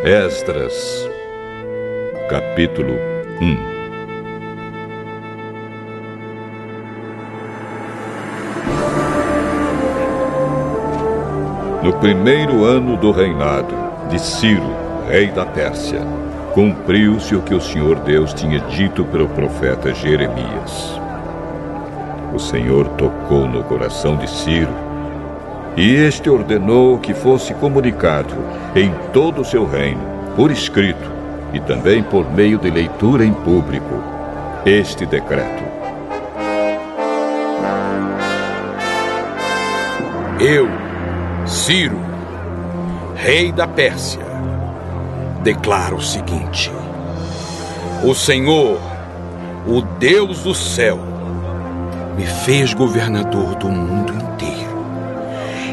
Esdras, capítulo 1. No primeiro ano do reinado de Ciro, rei da Pérsia, cumpriu-se o que o Senhor Deus tinha dito pelo profeta Jeremias. O Senhor tocou no coração de Ciro, e este ordenou que fosse comunicado em todo o seu reino, por escrito, e também por meio de leitura em público, este decreto. Eu, Ciro, rei da Pérsia, declaro o seguinte: o Senhor, o Deus do céu, me fez governador do mundo inteiro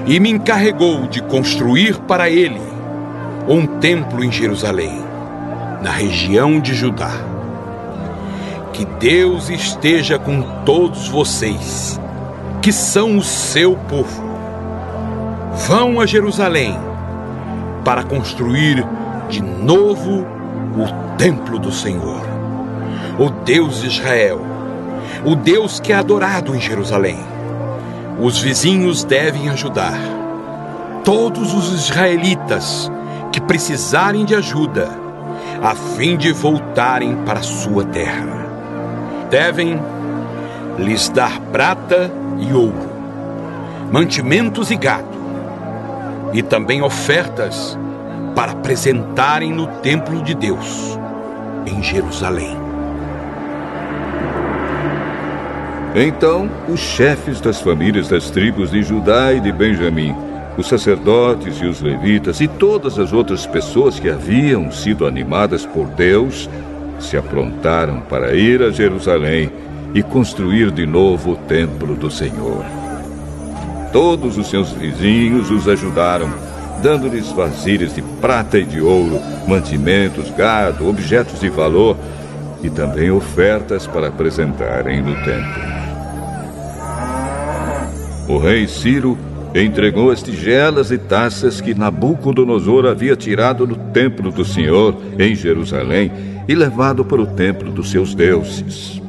e me encarregou de construir para ele um templo em Jerusalém, na região de Judá. Que Deus esteja com todos vocês, que são o seu povo. Vão a Jerusalém para construir de novo o templo do Senhor, o Deus de Israel, o Deus que é adorado em Jerusalém. Os vizinhos devem ajudar. Todos os israelitas que precisarem de ajuda, a fim de voltarem para a sua terra, devem lhes dar prata e ouro, mantimentos e gado, e também ofertas para apresentarem no templo de Deus, em Jerusalém. Então, os chefes das famílias das tribos de Judá e de Benjamim, os sacerdotes e os levitas e todas as outras pessoas que haviam sido animadas por Deus, se aprontaram para ir a Jerusalém e construir de novo o templo do Senhor. Todos os seus vizinhos os ajudaram, dando-lhes vasilhas de prata e de ouro, mantimentos, gado, objetos de valor e também ofertas para apresentarem no templo. O rei Ciro entregou as tigelas e taças que Nabucodonosor havia tirado do templo do Senhor em Jerusalém e levado para o templo dos seus deuses.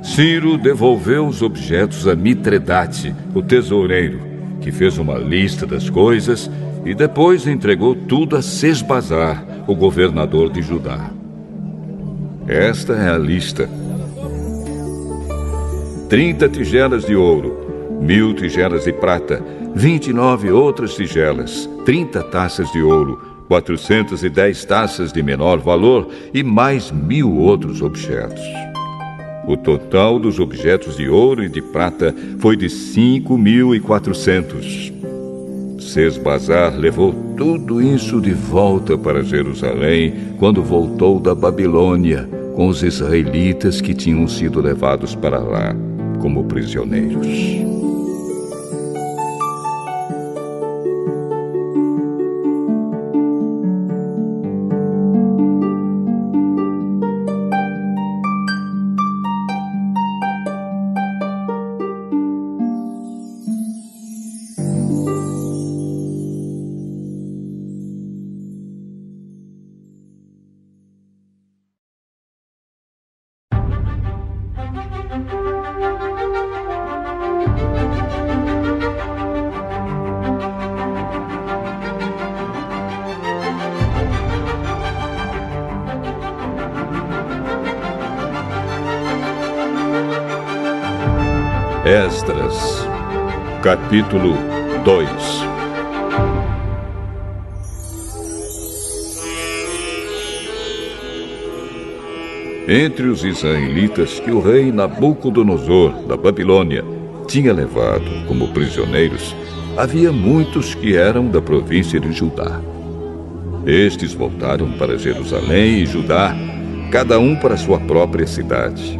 Ciro devolveu os objetos a Mitredate, o tesoureiro, que fez uma lista das coisas e depois entregou tudo a Sesbazar, o governador de Judá. Esta é a lista: 30 tigelas de ouro, 1000 tigelas de prata, 29 outras tigelas, 30 taças de ouro, 410 taças de menor valor e mais 1000 outros objetos. O total dos objetos de ouro e de prata foi de 5.400. Sesbazar levou tudo isso de volta para Jerusalém quando voltou da Babilônia com os israelitas que tinham sido levados para lá como prisioneiros. Esdras, capítulo 2. Entre os israelitas que o rei Nabucodonosor, da Babilônia, tinha levado como prisioneiros, havia muitos que eram da província de Judá. Estes voltaram para Jerusalém e Judá, cada um para sua própria cidade.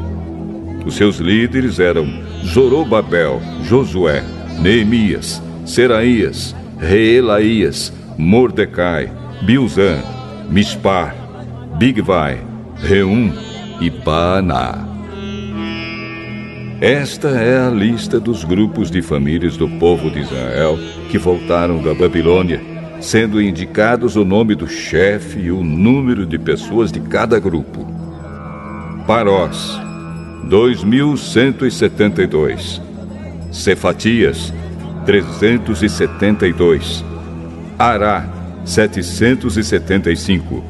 Os seus líderes eram Zorobabel, Josué, Neemias, Seraías, Reelaías, Mordecai, Bilzan, Mispar, Bigvai, Reum e Baaná. Esta é a lista dos grupos de famílias do povo de Israel que voltaram da Babilônia, sendo indicados o nome do chefe e o número de pessoas de cada grupo. Parós, 2.172. Cefatias, 372. Ará, 775.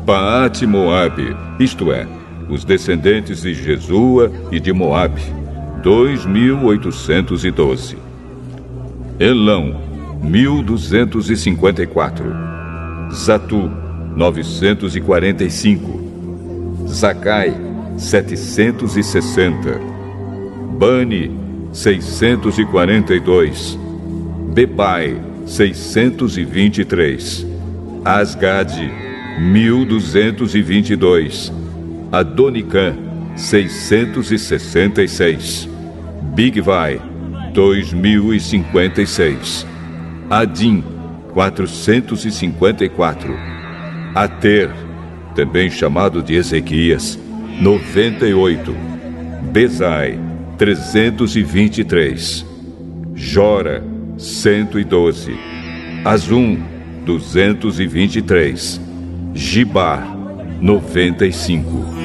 Paate Moabe, isto é, os descendentes de Jesua e de Moabe, 2.812. Elão, 1.254. Zatu, 945. Zacai, 760. Bani, 642. Bebai, 623. Asgade, 1.222. Adonicã, 666. Bigvai, 2.056. Adim, 454. Ater, também chamado de Ezequias, 98. Bezai, 323. Jora, 112. Azum, 223. Gibar, 95.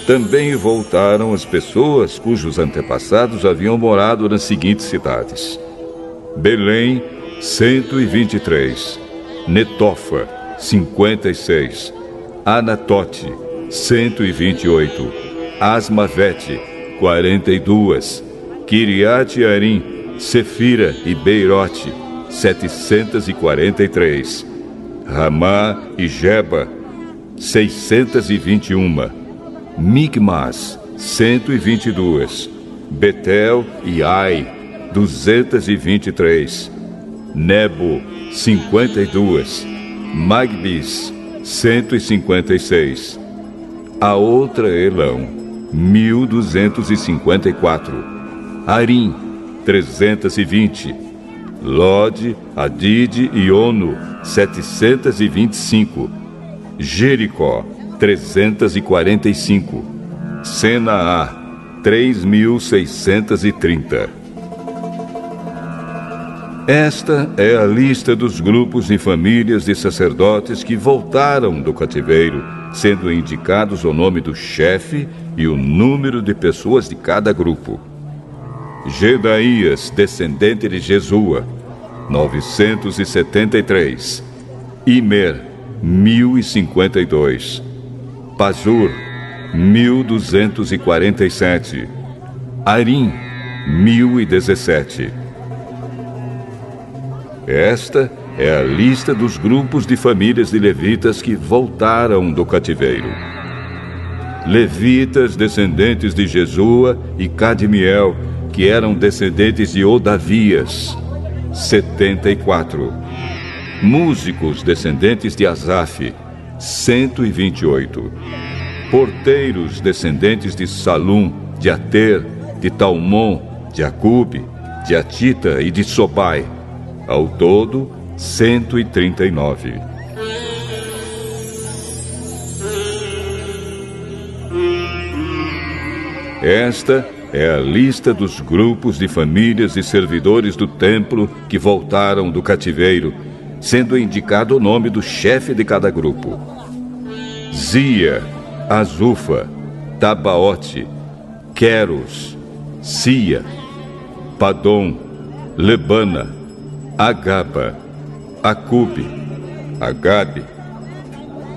Também voltaram as pessoas cujos antepassados haviam morado nas seguintes cidades: Belém, 123. Netofa, 56. Anatote, 128. Asmavete, 42. Kiriat Arim, Sefira e Beirote, 743. Ramá e Geba, 621. Migmas, 122. Betel e Ai, 223. Nebo, 52. Magbis, 156. A outra Elão, 1.254. Arim, 320. Lode, Adide e Ono, 725. Jericó, 345. Senaá, 3.630. Esta é a lista dos grupos e famílias de sacerdotes que voltaram do cativeiro, sendo indicados o nome do chefe e o número de pessoas de cada grupo. Gedaías, descendente de Jesua, 973. Imer, 1052. Pazur, 1247. Arim, 1017. Esta é a lista dos grupos de famílias de levitas que voltaram do cativeiro. Levitas, descendentes de Jesua e Cadmiel, que eram descendentes de Odavias, 74. Músicos, descendentes de Asaf, 128. Porteiros, descendentes de Salum, de Ater, de Talmon, de Acube, de Atita e de Sobai, ao todo, 139. Esta é a lista dos grupos de famílias e servidores do templo que voltaram do cativeiro, sendo indicado o nome do chefe de cada grupo: Zia, Azufa, Tabaote, Queros, Sia, Padom, Lebana, Agaba, Acube, Agabe,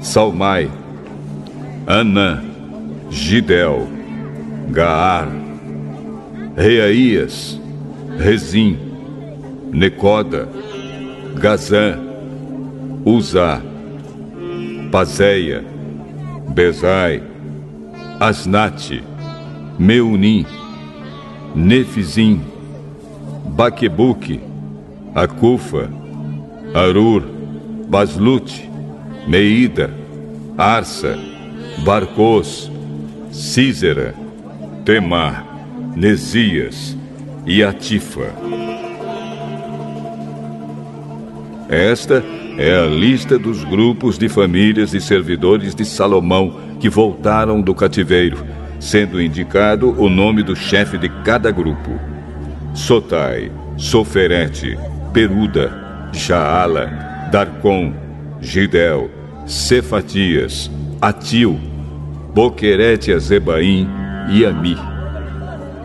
Salmai, Anã, Gidel, Gaar, Reaías, Rezim, Necoda, Gazã, Uzá, Pazéia, Bezai, Asnate, Meunim, Nefizim, Baquebuque, Acufa, Arur, Baslute, Meida, Arsa, Barcos, Císera, Temar, Nesias e Atifa. Esta é a lista dos grupos de famílias e servidores de Salomão que voltaram do cativeiro, sendo indicado o nome do chefe de cada grupo: Sotai, Soferete, Peruda, Jaala, Darcon, Gidel, Cefatias, Atil, Boquerete-Azebaim e Ami.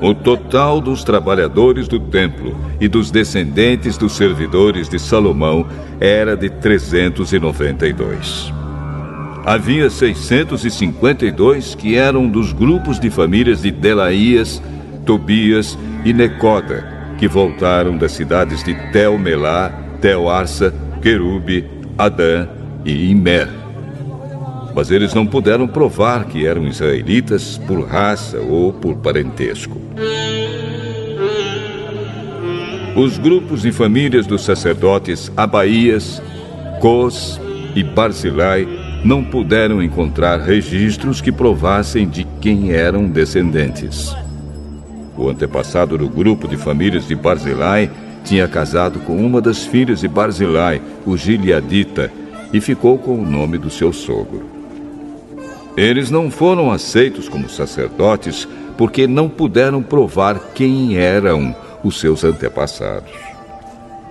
O total dos trabalhadores do templo e dos descendentes dos servidores de Salomão era de 392. Havia 652 que eram dos grupos de famílias de Delaías, Tobias e Necoda, que voltaram das cidades de Tel-Melá, Tel-Arsa, Querube, Adã e Imer. Mas eles não puderam provar que eram israelitas por raça ou por parentesco. Os grupos e famílias dos sacerdotes Abaías, Cos e Barzilai não puderam encontrar registros que provassem de quem eram descendentes. O antepassado do grupo de famílias de Barzilai tinha casado com uma das filhas de Barzilai, o Gileadita, e ficou com o nome do seu sogro. Eles não foram aceitos como sacerdotes porque não puderam provar quem eram os seus antepassados.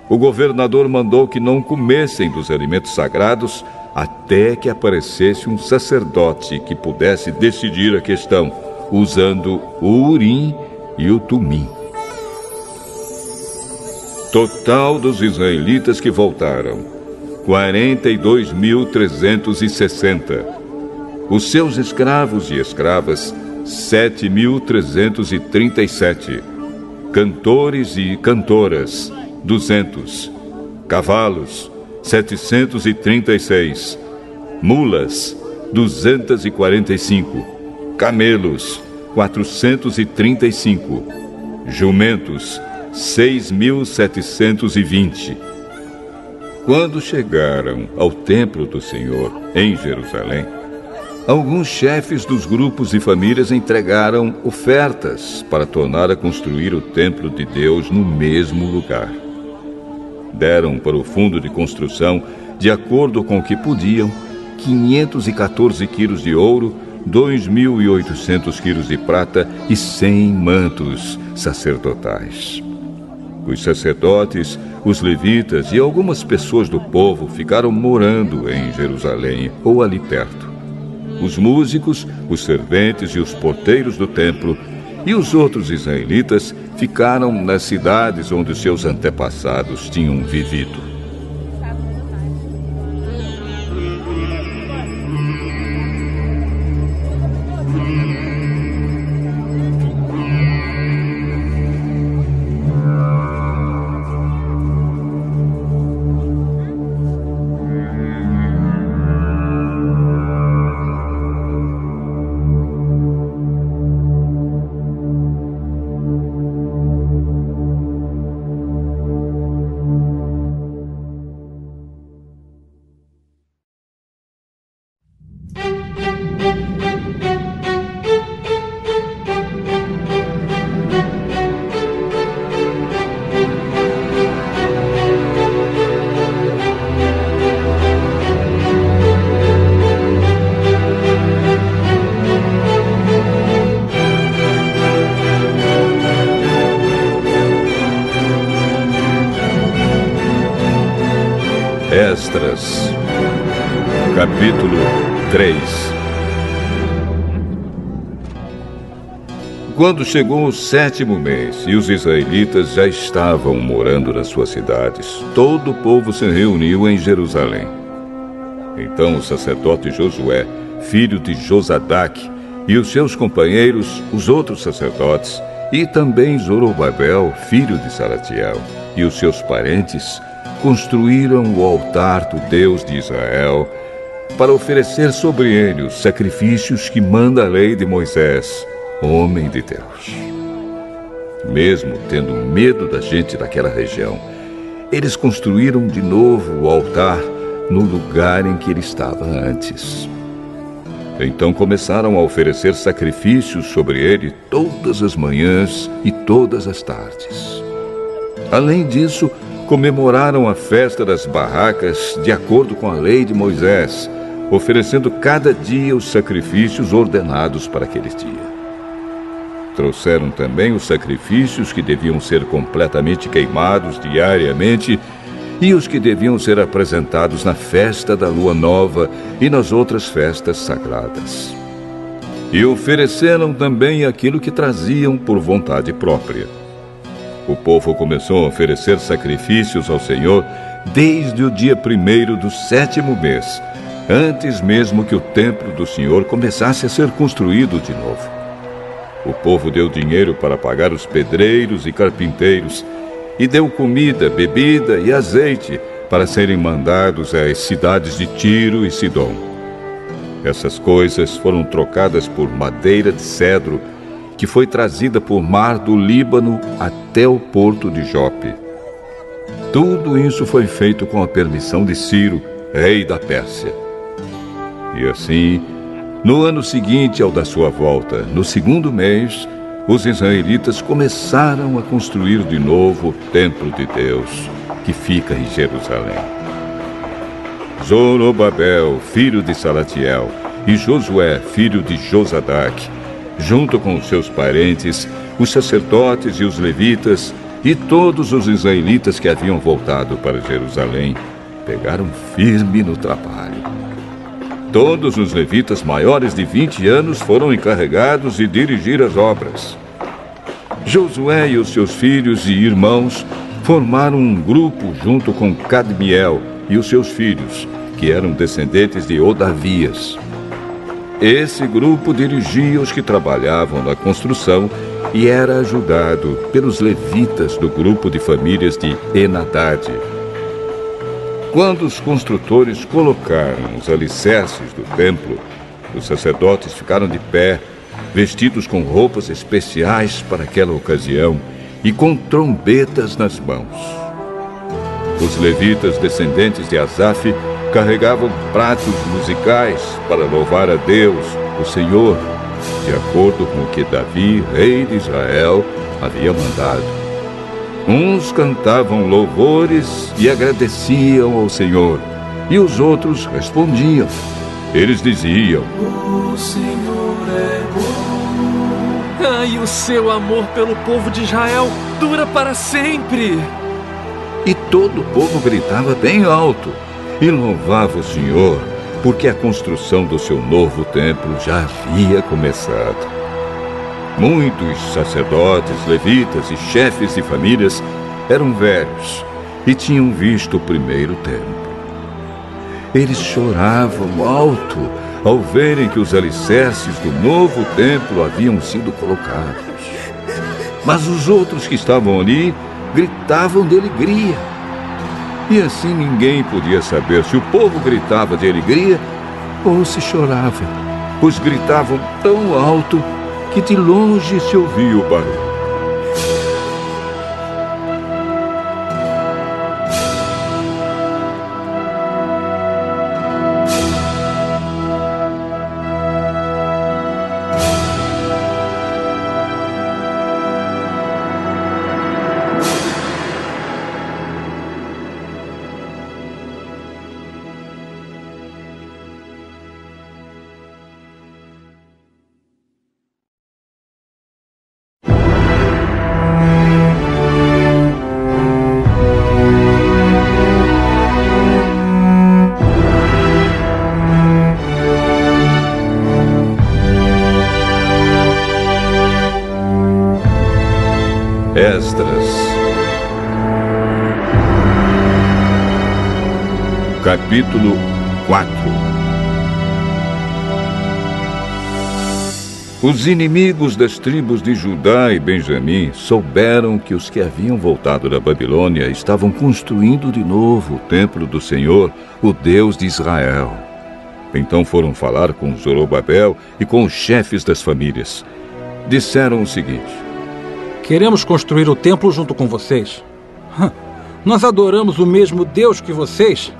O governador mandou que não comessem dos alimentos sagrados até que aparecesse um sacerdote que pudesse decidir a questão, usando o Urim e o Tumim. Total dos israelitas que voltaram, 42.360. Os seus escravos e escravas, 7.337. Cantores e cantoras, 200. Cavalos, 736. Mulas, 245. Camelos, 435. Jumentos, 6.720. Quando chegaram ao templo do Senhor, em Jerusalém, alguns chefes dos grupos e famílias entregaram ofertas para tornar a construir o templo de Deus no mesmo lugar. Deram para o fundo de construção, de acordo com o que podiam, 514 quilos de ouro, 2.800 quilos de prata e 100 mantos sacerdotais. Os sacerdotes, os levitas e algumas pessoas do povo ficaram morando em Jerusalém ou ali perto. Os músicos, os serventes e os porteiros do templo e os outros israelitas ficaram nas cidades onde seus antepassados tinham vivido. Esdras, capítulo 3. Quando chegou o 7º mês e os israelitas já estavam morando nas suas cidades, todo o povo se reuniu em Jerusalém. Então o sacerdote Josué, filho de Josadaque, e os seus companheiros, os outros sacerdotes, e também Zorobabel, filho de Salatiel, e os seus parentes, construíram o altar do Deus de Israel para oferecer sobre ele os sacrifícios que manda a lei de Moisés, homem de Deus. Mesmo tendo medo da gente daquela região, eles construíram de novo o altar no lugar em que ele estava antes. Então começaram a oferecer sacrifícios sobre ele todas as manhãs e todas as tardes. Além disso, comemoraram a festa das barracas de acordo com a lei de Moisés, oferecendo cada dia os sacrifícios ordenados para aquele dia. Trouxeram também os sacrifícios que deviam ser completamente queimados diariamente e os que deviam ser apresentados na festa da lua nova e nas outras festas sagradas. E ofereceram também aquilo que traziam por vontade própria. O povo começou a oferecer sacrifícios ao Senhor desde o dia 1º do 7º mês, antes mesmo que o templo do Senhor começasse a ser construído de novo. O povo deu dinheiro para pagar os pedreiros e carpinteiros, e deu comida, bebida e azeite para serem mandados às cidades de Tiro e Sidom. Essas coisas foram trocadas por madeira de cedro, que foi trazida por mar do Líbano até o porto de Jope. Tudo isso foi feito com a permissão de Ciro, rei da Pérsia. E assim, no ano seguinte ao da sua volta, no 2º mês, os israelitas começaram a construir de novo o templo de Deus, que fica em Jerusalém. Zorobabel, filho de Salatiel, e Josué, filho de Josadaque, junto com os seus parentes, os sacerdotes e os levitas, e todos os israelitas que haviam voltado para Jerusalém, pegaram firme no trabalho. Todos os levitas maiores de 20 anos foram encarregados de dirigir as obras. Josué e os seus filhos e irmãos formaram um grupo junto com Cadmiel e os seus filhos, que eram descendentes de Odavias. Esse grupo dirigia os que trabalhavam na construção e era ajudado pelos levitas do grupo de famílias de Enadad. Quando os construtores colocaram os alicerces do templo, os sacerdotes ficaram de pé, vestidos com roupas especiais para aquela ocasião e com trombetas nas mãos. Os levitas descendentes de Asaf carregavam pratos musicais para louvar a Deus, o Senhor, de acordo com o que Davi, rei de Israel, havia mandado. Uns cantavam louvores e agradeciam ao Senhor, e os outros respondiam. Eles diziam: O Senhor é bom. Ai, o seu amor pelo povo de Israel dura para sempre. E todo o povo gritava bem alto e louvava o Senhor, porque a construção do seu novo templo já havia começado. Muitos sacerdotes, levitas e chefes de famílias eram velhos e tinham visto o primeiro templo. Eles choravam alto ao verem que os alicerces do novo templo haviam sido colocados. Mas os outros que estavam ali gritavam de alegria. E assim ninguém podia saber se o povo gritava de alegria ou se chorava, pois gritavam tão alto que de longe se ouvia o barulho. Esdras, capítulo 4. Os inimigos das tribos de Judá e Benjamim souberam que os que haviam voltado da Babilônia estavam construindo de novo o templo do Senhor, o Deus de Israel. Então foram falar com Zorobabel e com os chefes das famílias. Disseram o seguinte: Queremos construir o templo junto com vocês. Nós adoramos o mesmo Deus que vocês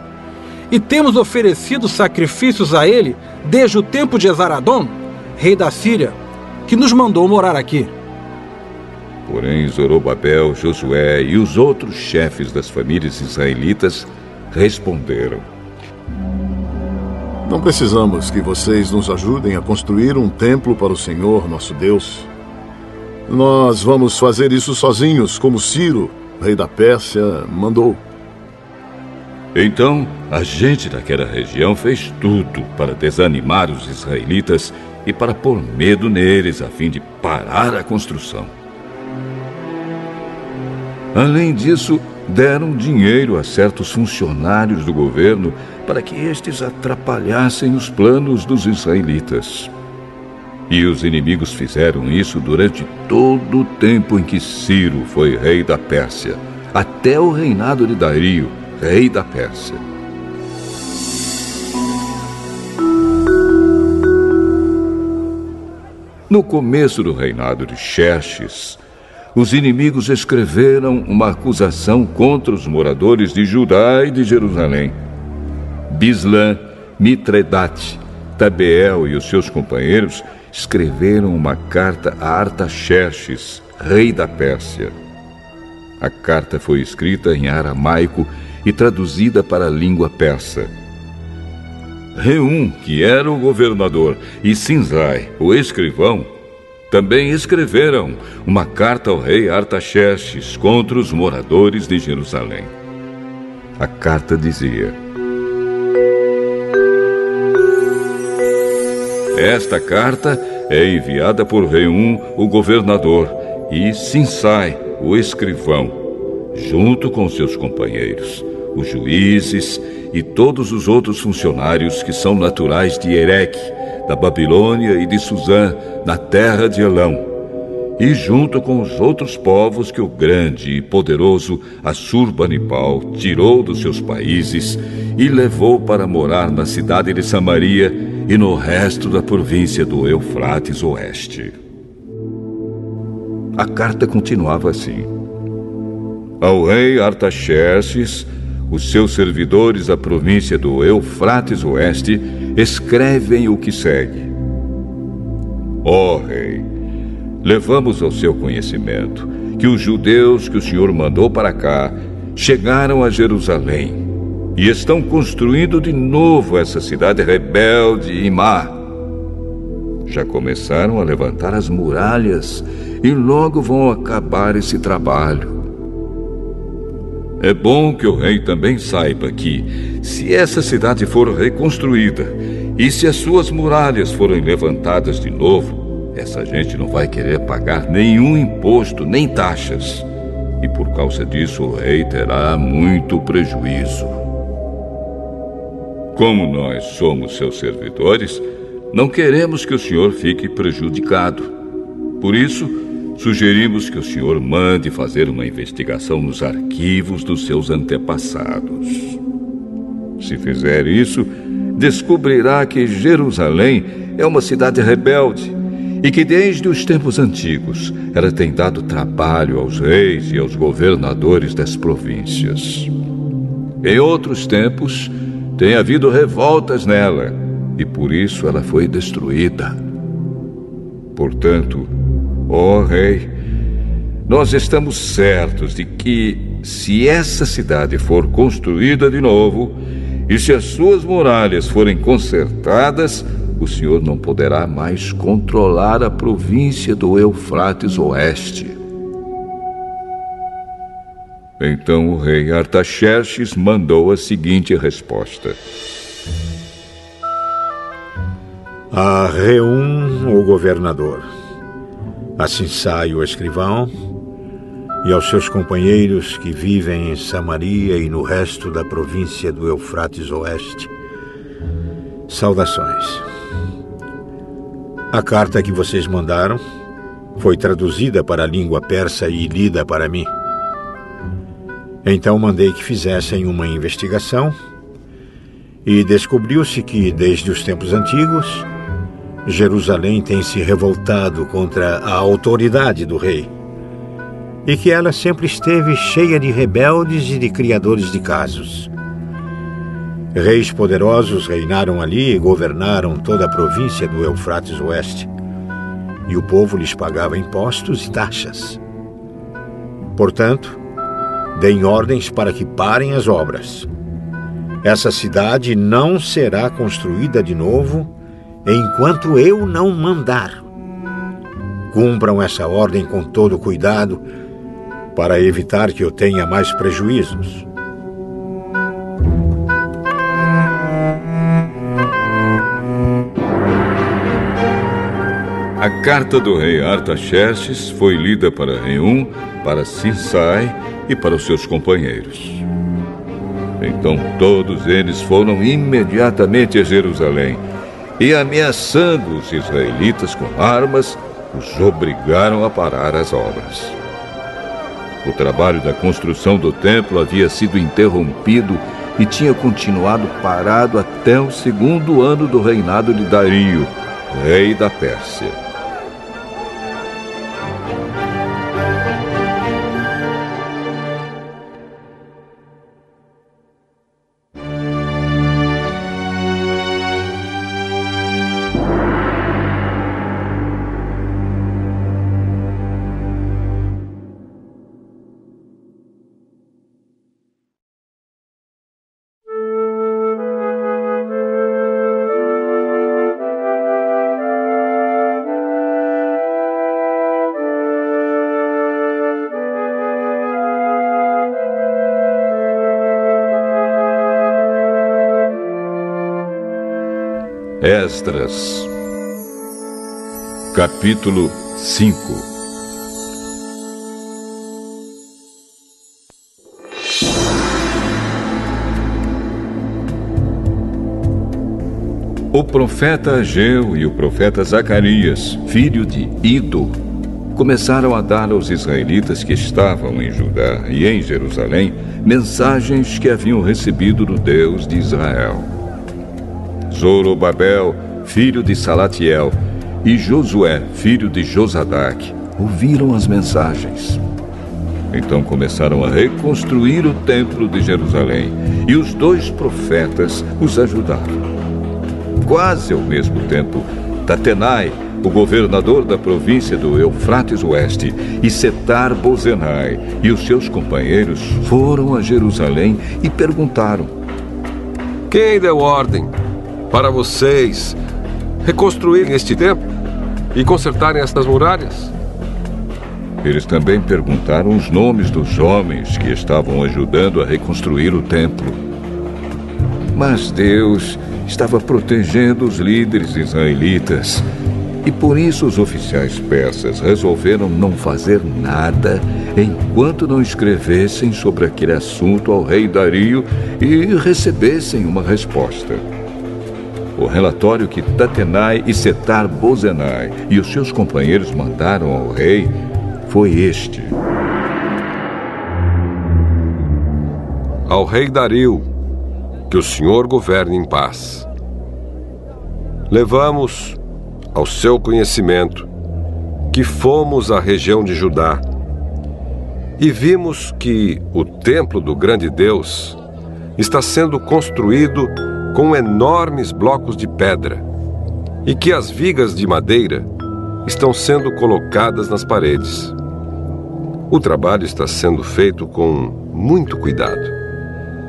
e temos oferecido sacrifícios a ele desde o tempo de Esaradom, rei da Síria, que nos mandou morar aqui. Porém, Zorobabel, Josué e os outros chefes das famílias israelitas responderam: Não precisamos que vocês nos ajudem a construir um templo para o Senhor, nosso Deus. Nós vamos fazer isso sozinhos, como Ciro, rei da Pérsia, mandou. Então, a gente daquela região fez tudo para desanimar os israelitas e para pôr medo neles, a fim de parar a construção. Além disso, deram dinheiro a certos funcionários do governo para que estes atrapalhassem os planos dos israelitas. E os inimigos fizeram isso durante todo o tempo em que Ciro foi rei da Pérsia, até o reinado de Dario, rei da Pérsia. No começo do reinado de Xerxes, os inimigos escreveram uma acusação contra os moradores de Judá e de Jerusalém. Bislã, Mitredate, Tabeel e os seus companheiros escreveram uma carta a Artaxerxes, rei da Pérsia. A carta foi escrita em aramaico e traduzida para a língua persa. Reum, que era o governador, e Sinzai, o escrivão, também escreveram uma carta ao rei Artaxerxes contra os moradores de Jerusalém. A carta dizia: Esta carta é enviada por Reum, o governador, e Sinsai, o escrivão, junto com seus companheiros, os juízes e todos os outros funcionários que são naturais de Ereque, da Babilônia e de Suzã, na terra de Elão, e junto com os outros povos que o grande e poderoso Assurbanipal tirou dos seus países e levou para morar na cidade de Samaria e no resto da província do Eufrates Oeste. A carta continuava assim: Ao rei Artaxerxes, os seus servidores da província do Eufrates Oeste escrevem o que segue: Ó rei, levamos ao seu conhecimento que os judeus que o Senhor mandou para cá chegaram a Jerusalém e estão construindo de novo essa cidade rebelde e má. Já começaram a levantar as muralhas e logo vão acabar esse trabalho. É bom que o rei também saiba que, se essa cidade for reconstruída e se as suas muralhas forem levantadas de novo, essa gente não vai querer pagar nenhum imposto nem taxas. E por causa disso o rei terá muito prejuízo. Como nós somos seus servidores, não queremos que o senhor fique prejudicado. Por isso, sugerimos que o senhor mande fazer uma investigação nos arquivos dos seus antepassados. Se fizer isso, descobrirá que Jerusalém é uma cidade rebelde e que desde os tempos antigos ela tem dado trabalho aos reis e aos governadores das províncias. Em outros tempos, tem havido revoltas nela e por isso ela foi destruída. Portanto, ó rei, nós estamos certos de que, se essa cidade for construída de novo e se as suas muralhas forem consertadas, o senhor não poderá mais controlar a província do Eufrates Oeste. Então o rei Artaxerxes mandou a seguinte resposta: A Reum, o governador, a Sinsai, o escrivão, e aos seus companheiros que vivem em Samaria e no resto da província do Eufrates Oeste, saudações. A carta que vocês mandaram foi traduzida para a língua persa e lida para mim. Então mandei que fizessem uma investigação e descobriu-se que, desde os tempos antigos, Jerusalém tem se revoltado contra a autoridade do rei e que ela sempre esteve cheia de rebeldes e de criadores de casos. Reis poderosos reinaram ali e governaram toda a província do Eufrates Oeste, e o povo lhes pagava impostos e taxas. Portanto, deem ordens para que parem as obras. Essa cidade não será construída de novo enquanto eu não mandar. Cumpram essa ordem com todo cuidado para evitar que eu tenha mais prejuízos. A carta do rei Artaxerxes foi lida para Reum, para Sinsai e para os seus companheiros. Então todos eles foram imediatamente a Jerusalém e, ameaçando os israelitas com armas, os obrigaram a parar as obras. O trabalho da construção do templo havia sido interrompido e tinha continuado parado até o 2º ano do reinado de Dario, rei da Pérsia. Esdras, capítulo 5. O profeta Ageu e o profeta Zacarias, filho de Ido, começaram a dar aos israelitas que estavam em Judá e em Jerusalém mensagens que haviam recebido do Deus de Israel. Zorobabel, filho de Salatiel, e Josué, filho de Josadac, ouviram as mensagens. Então começaram a reconstruir o templo de Jerusalém, e os 2 profetas os ajudaram. Quase ao mesmo tempo, Tatenai, o governador da província do Eufrates Oeste, e Setar-Bozenai e os seus companheiros foram a Jerusalém e perguntaram: quem deu ordem para vocês reconstruírem este templo e consertarem estas muralhas? Eles também perguntaram os nomes dos homens que estavam ajudando a reconstruir o templo. Mas Deus estava protegendo os líderes israelitas, e por isso os oficiais persas resolveram não fazer nada enquanto não escrevessem sobre aquele assunto ao rei Dario e recebessem uma resposta. O relatório que Tatenai e Setar-Bozenai e os seus companheiros mandaram ao rei foi este: ao rei Dario, que o Senhor governe em paz. Levamos ao seu conhecimento que fomos à região de Judá e vimos que o templo do grande Deus está sendo construído com enormes blocos de pedra e que as vigas de madeira estão sendo colocadas nas paredes. O trabalho está sendo feito com muito cuidado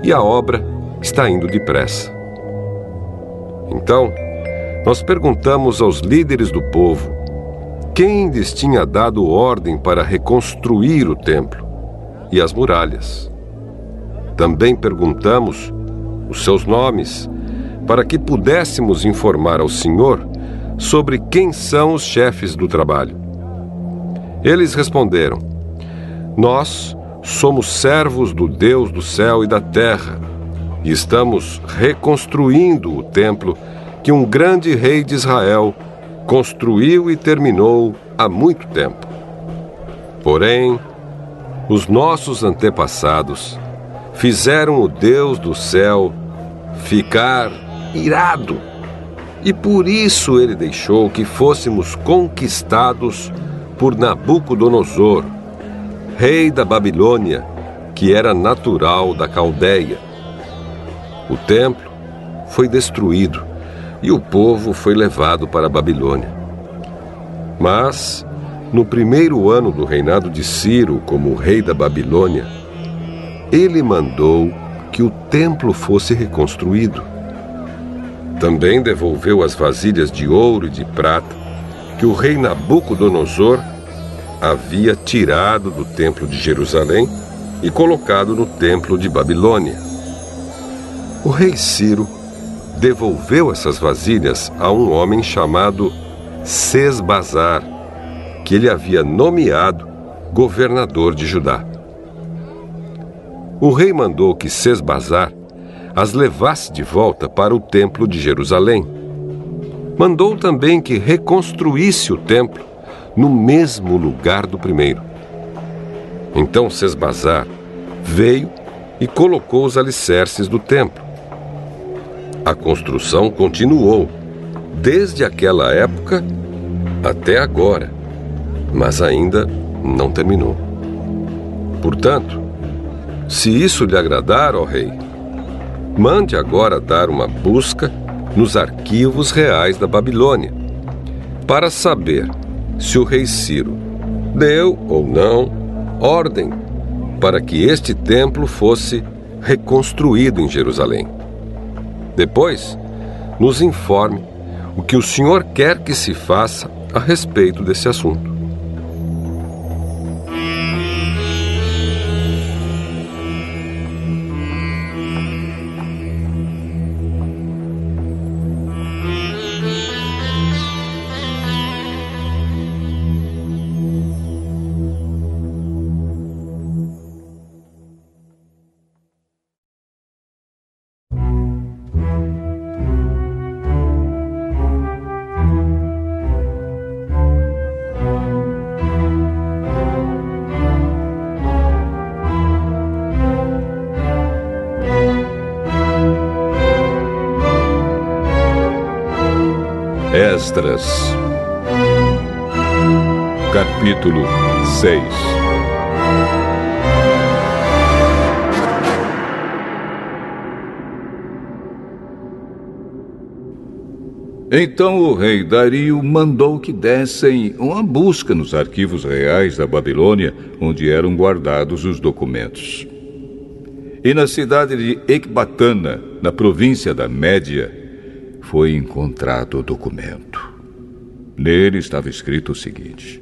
e a obra está indo depressa. Então, nós perguntamos aos líderes do povo quem lhes tinha dado ordem para reconstruir o templo e as muralhas. Também perguntamos os seus nomes para que pudéssemos informar ao Senhor sobre quem são os chefes do trabalho. Eles responderam: nós somos servos do Deus do céu e da terra e estamos reconstruindo o templo que um grande rei de Israel construiu e terminou há muito tempo. Porém, os nossos antepassados fizeram o Deus do céu ficar irado, e por isso ele deixou que fôssemos conquistados por Nabucodonosor, rei da Babilônia, que era natural da Caldeia. O templo foi destruído e o povo foi levado para a Babilônia. Mas, no 1º ano do reinado de Ciro como rei da Babilônia, ele mandou que o templo fosse reconstruído. Também devolveu as vasilhas de ouro e de prata que o rei Nabucodonosor havia tirado do templo de Jerusalém e colocado no templo de Babilônia. O rei Ciro devolveu essas vasilhas a um homem chamado Sesbazar, que ele havia nomeado governador de Judá. O rei mandou que Sesbazar as levasse de volta para o templo de Jerusalém. Mandou também que reconstruísse o templo no mesmo lugar do primeiro. Então Sesbazar veio e colocou os alicerces do templo. A construção continuou desde aquela época até agora, mas ainda não terminou. Portanto, se isso lhe agradar, ó rei, mande agora dar uma busca nos arquivos reais da Babilônia, para saber se o rei Ciro deu ou não ordem para que este templo fosse reconstruído em Jerusalém. Depois, nos informe o que o senhor quer que se faça a respeito desse assunto. Esdras, capítulo 6. Então o rei Dario mandou que dessem uma busca nos arquivos reais da Babilônia, onde eram guardados os documentos. E na cidade de Ecbatana, na província da Média, foi encontrado o documento. Nele estava escrito o seguinte: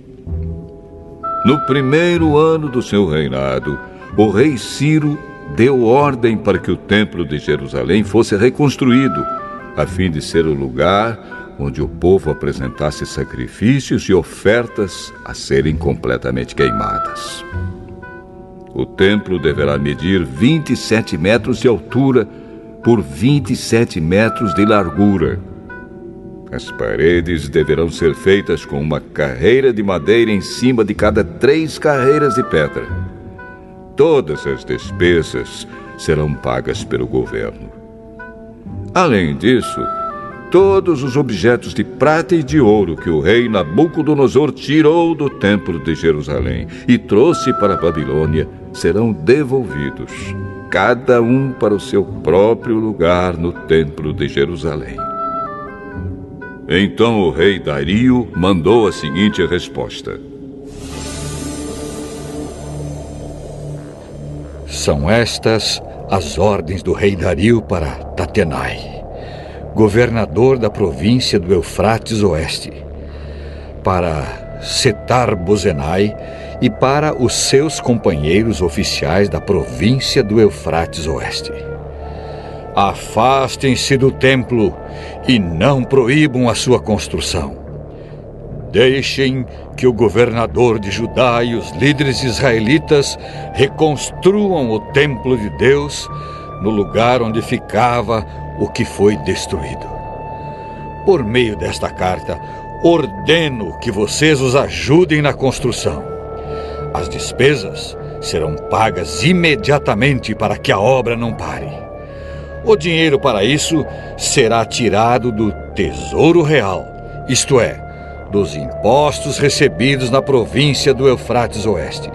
no primeiro ano do seu reinado, o rei Ciro deu ordem para que o templo de Jerusalém fosse reconstruído, a fim de ser o lugar onde o povo apresentasse sacrifícios e ofertas a serem completamente queimadas. O templo deverá medir 27 metros de altura por 27 metros de largura. As paredes deverão ser feitas com uma carreira de madeira em cima de cada 3 carreiras de pedra. Todas as despesas serão pagas pelo governo. Além disso, todos os objetos de prata e de ouro que o rei Nabucodonosor tirou do templo de Jerusalém e trouxe para a Babilônia serão devolvidos, cada um para o seu próprio lugar no templo de Jerusalém. Então o rei Dario mandou a seguinte resposta: são estas as ordens do rei Dario para Tatenai, governador da província do Eufrates Oeste, para Setar-Bozenai e para os seus companheiros oficiais da província do Eufrates Oeste. Afastem-se do templo e não proíbam a sua construção. Deixem que o governador de Judá e os líderes israelitas reconstruam o templo de Deus no lugar onde ficava o que foi destruído. Por meio desta carta, ordeno que vocês os ajudem na construção. As despesas serão pagas imediatamente para que a obra não pare. O dinheiro para isso será tirado do Tesouro Real, isto é, dos impostos recebidos na província do Eufrates Oeste.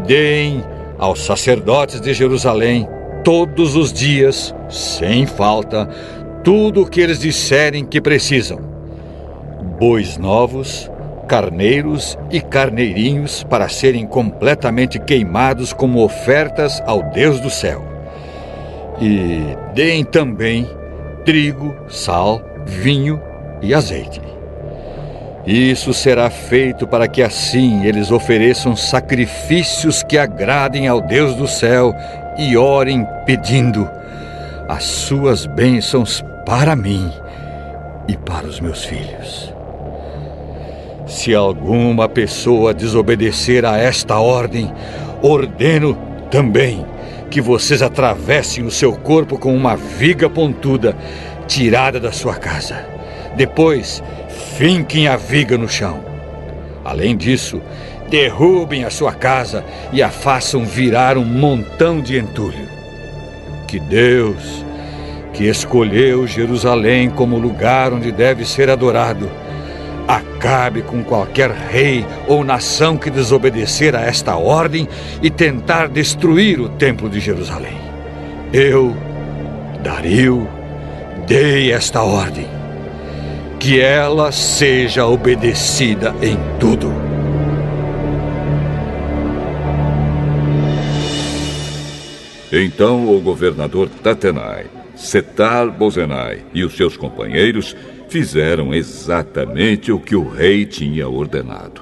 Deem aos sacerdotes de Jerusalém todos os dias, sem falta, tudo o que eles disserem que precisam: bois novos, carneiros e carneirinhos para serem completamente queimados como ofertas ao Deus do céu. E deem também trigo, sal, vinho e azeite. Isso será feito para que assim eles ofereçam sacrifícios que agradem ao Deus do céu e orem pedindo as suas bênçãos para mim e para os meus filhos. Se alguma pessoa desobedecer a esta ordem, ordeno também que vocês atravessem o seu corpo com uma viga pontuda tirada da sua casa. Depois, finquem a viga no chão. Além disso, derrubem a sua casa e a façam virar um montão de entulho. Que Deus, que escolheu Jerusalém como lugar onde deve ser adorado, acabe com qualquer rei ou nação que desobedecer a esta ordem e tentar destruir o templo de Jerusalém. Eu, Dario, dei esta ordem. Que ela seja obedecida em tudo. Então o governador Tatenai, Setar-Bozenai e os seus companheiros fizeram exatamente o que o rei tinha ordenado.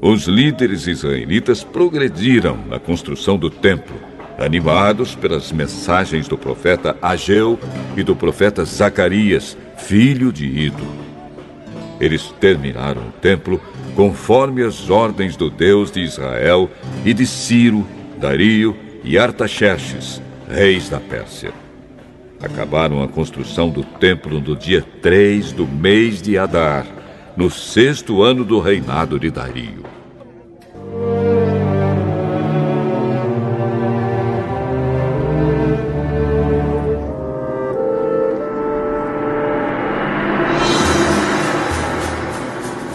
Os líderes israelitas progrediram na construção do templo, animados pelas mensagens do profeta Ageu e do profeta Zacarias, filho de Ido. Eles terminaram o templo conforme as ordens do Deus de Israel e de Ciro, Dario e Artaxerxes, reis da Pérsia. Acabaram a construção do templo no dia 3 do mês de Adar, no 6º ano do reinado de Dario.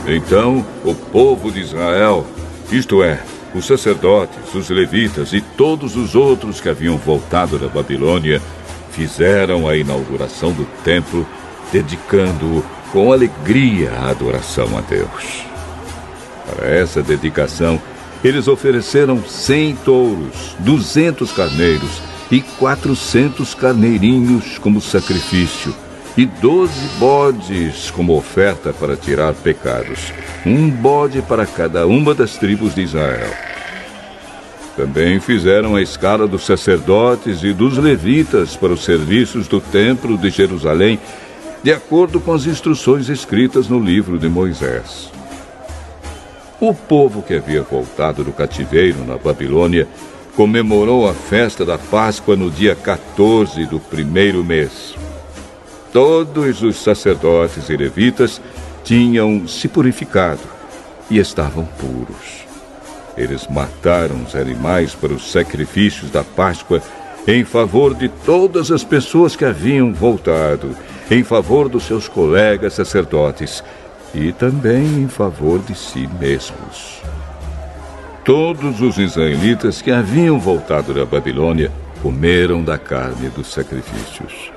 Então o povo de Israel, isto é, os sacerdotes, os levitas e todos os outros que haviam voltado da Babilônia, fizeram a inauguração do templo, dedicando-o com alegria à adoração a Deus. Para essa dedicação, eles ofereceram 100 touros, 200 carneiros e 400 carneirinhos como sacrifício, e 12 bodes como oferta para tirar pecados, um bode para cada uma das tribos de Israel. Também fizeram a escala dos sacerdotes e dos levitas para os serviços do templo de Jerusalém, de acordo com as instruções escritas no livro de Moisés. O povo que havia voltado do cativeiro na Babilônia comemorou a festa da Páscoa no dia 14 do primeiro mês. Todos os sacerdotes e levitas tinham se purificado e estavam puros. Eles mataram os animais para os sacrifícios da Páscoa em favor de todas as pessoas que haviam voltado, em favor dos seus colegas sacerdotes e também em favor de si mesmos. Todos os israelitas que haviam voltado da Babilônia comeram da carne dos sacrifícios.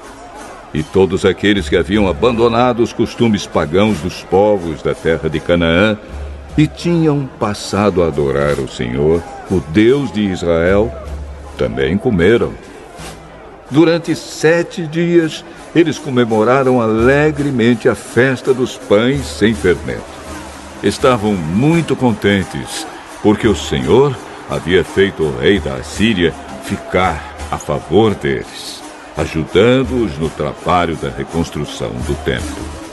E todos aqueles que haviam abandonado os costumes pagãos dos povos da terra de Canaã e tinham passado a adorar o Senhor, o Deus de Israel, também comeram. Durante 7 dias, eles comemoraram alegremente a festa dos pães sem fermento. Estavam muito contentes, porque o Senhor havia feito o rei da Assíria ficar a favor deles, ajudando-os no trabalho da reconstrução do templo.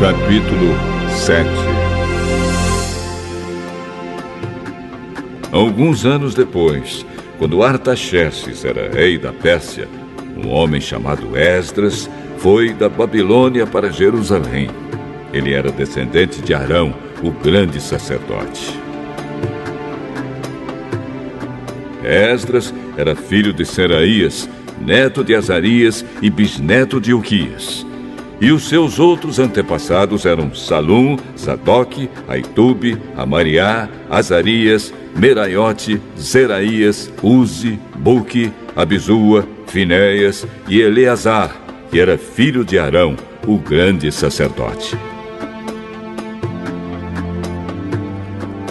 Capítulo 7. Alguns anos depois, quando Artaxerxes era rei da Pérsia, um homem chamado Esdras foi da Babilônia para Jerusalém. Ele era descendente de Arão, o grande sacerdote. Esdras era filho de Seraías, neto de Azarias e bisneto de Uquias. E os seus outros antepassados eram Salum, Sadoque, Aitube, Amariá, Azarias, Meraiote, Zeraías, Uzi, Buque, Abizua, Finéias e Eleazar, que era filho de Arão, o grande sacerdote.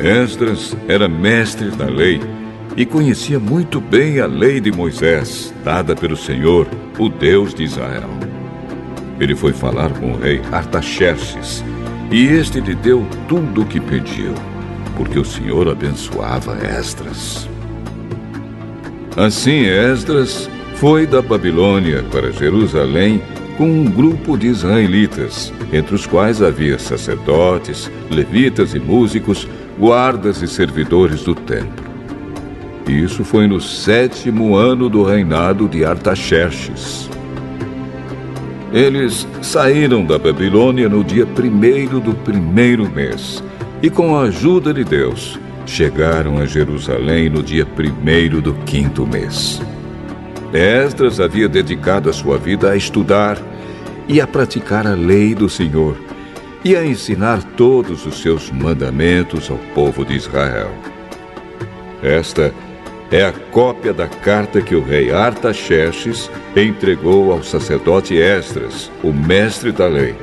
Esdras era mestre da lei e conhecia muito bem a lei de Moisés, dada pelo Senhor, o Deus de Israel. Ele foi falar com o rei Artaxerxes, e este lhe deu tudo o que pediu, porque o Senhor abençoava Esdras. Assim Esdras foi da Babilônia para Jerusalém com um grupo de israelitas, entre os quais havia sacerdotes, levitas e músicos, guardas e servidores do templo. Isso foi no 7º ano do reinado de Artaxerxes. Eles saíram da Babilônia no dia 1º do 1º mês e, com a ajuda de Deus, chegaram a Jerusalém no dia 1º do 5º mês. Esdras havia dedicado a sua vida a estudar e a praticar a lei do Senhor e a ensinar todos os seus mandamentos ao povo de Israel. Esta é a cópia da carta que o rei Artaxerxes entregou ao sacerdote Esdras, o mestre da lei,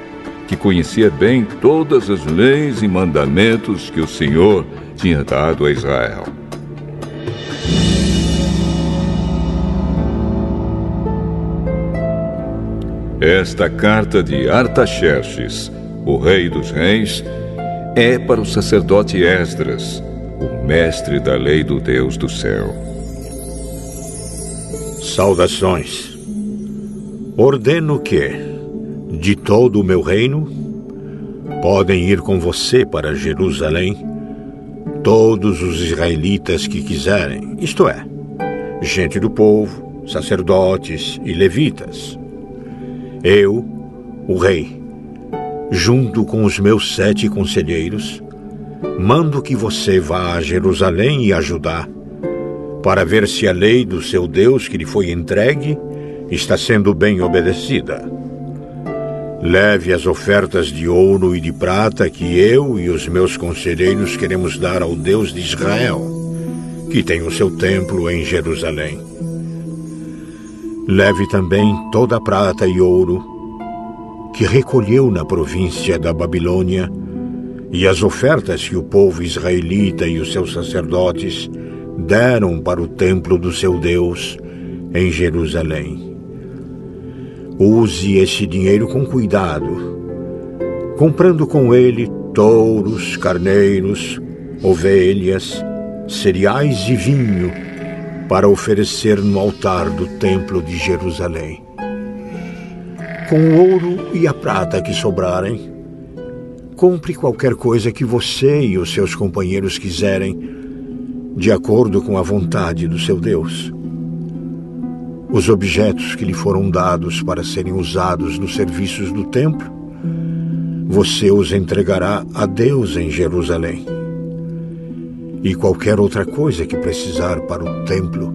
que conhecia bem todas as leis e mandamentos que o Senhor tinha dado a Israel. Esta carta de Artaxerxes, o rei dos reis, é para o sacerdote Esdras, o mestre da lei do Deus do céu. Saudações. Ordeno que, de todo o meu reino, podem ir com você para Jerusalém todos os israelitas que quiserem, isto é, gente do povo, sacerdotes e levitas. Eu, o rei, junto com os meus 7 conselheiros, mando que você vá a Jerusalém e a Judá, para ver se a lei do seu Deus que lhe foi entregue está sendo bem obedecida. Leve as ofertas de ouro e de prata que eu e os meus conselheiros queremos dar ao Deus de Israel, que tem o seu templo em Jerusalém. Leve também toda a prata e ouro que recolheu na província da Babilônia e as ofertas que o povo israelita e os seus sacerdotes deram para o templo do seu Deus em Jerusalém. Use esse dinheiro com cuidado, comprando com ele touros, carneiros, ovelhas, cereais e vinho para oferecer no altar do templo de Jerusalém. Com o ouro e a prata que sobrarem, compre qualquer coisa que você e os seus companheiros quiserem, de acordo com a vontade do seu Deus. Os objetos que lhe foram dados para serem usados nos serviços do templo, você os entregará a Deus em Jerusalém. E qualquer outra coisa que precisar para o templo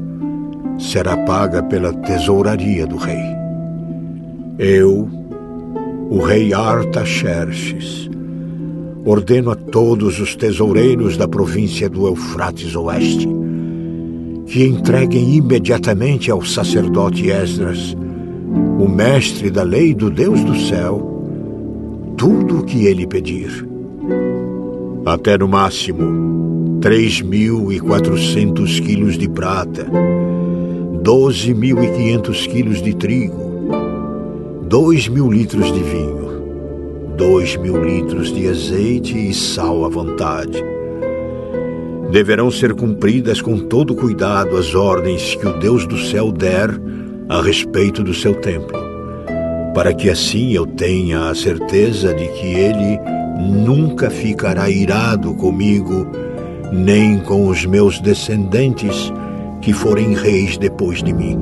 será paga pela tesouraria do rei. Eu, o rei Artaxerxes, ordeno a todos os tesoureiros da província do Eufrates Oeste que entreguem imediatamente ao sacerdote Esdras, o mestre da lei do Deus do céu, tudo o que ele pedir. Até no máximo 3.400 quilos de prata, 12.500 quilos de trigo, 2.000 litros de vinho, 2.000 litros de azeite e sal à vontade. Deverão ser cumpridas com todo cuidado as ordens que o Deus do céu der a respeito do seu templo, para que assim eu tenha a certeza de que ele nunca ficará irado comigo, nem com os meus descendentes que forem reis depois de mim.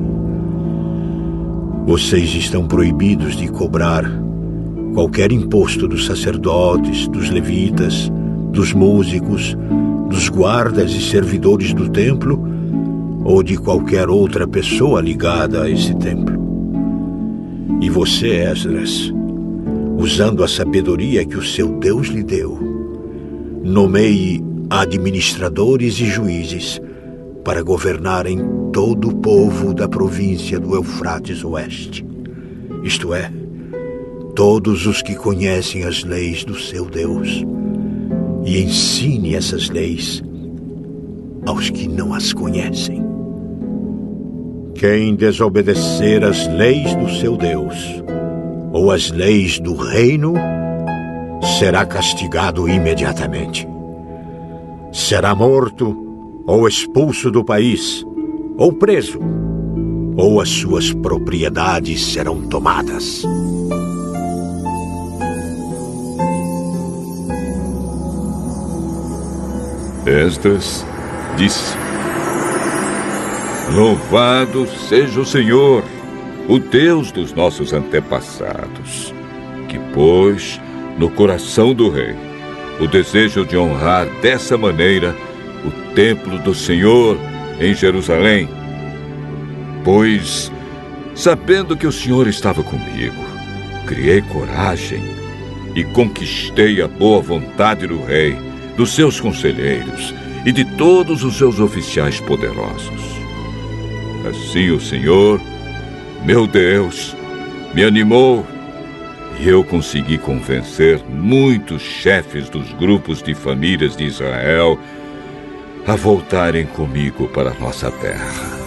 Vocês estão proibidos de cobrar qualquer imposto dos sacerdotes, dos levitas, dos músicos, dos guardas e servidores do templo ou de qualquer outra pessoa ligada a esse templo. E você, Esdras, usando a sabedoria que o seu Deus lhe deu, nomeie administradores e juízes para governarem todo o povo da província do Eufrates Oeste, isto é, todos os que conhecem as leis do seu Deus, e ensine essas leis aos que não as conhecem. Quem desobedecer às leis do seu Deus ou às leis do reino será castigado imediatamente. Será morto ou expulso do país, ou preso, ou as suas propriedades serão tomadas. Esdras disse: Louvado seja o Senhor, o Deus dos nossos antepassados, que pôs no coração do rei o desejo de honrar dessa maneira o templo do Senhor em Jerusalém. Pois, sabendo que o Senhor estava comigo, criei coragem e conquistei a boa vontade do rei, dos seus conselheiros e de todos os seus oficiais poderosos. Assim o Senhor, meu Deus, me animou e eu consegui convencer muitos chefes dos grupos de famílias de Israel a voltarem comigo para a nossa terra.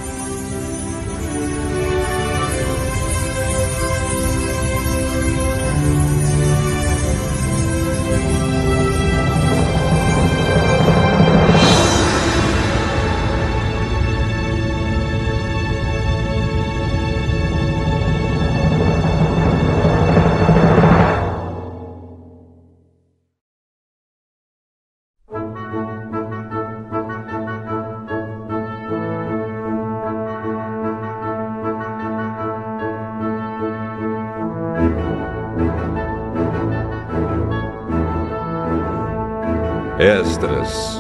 Esdras,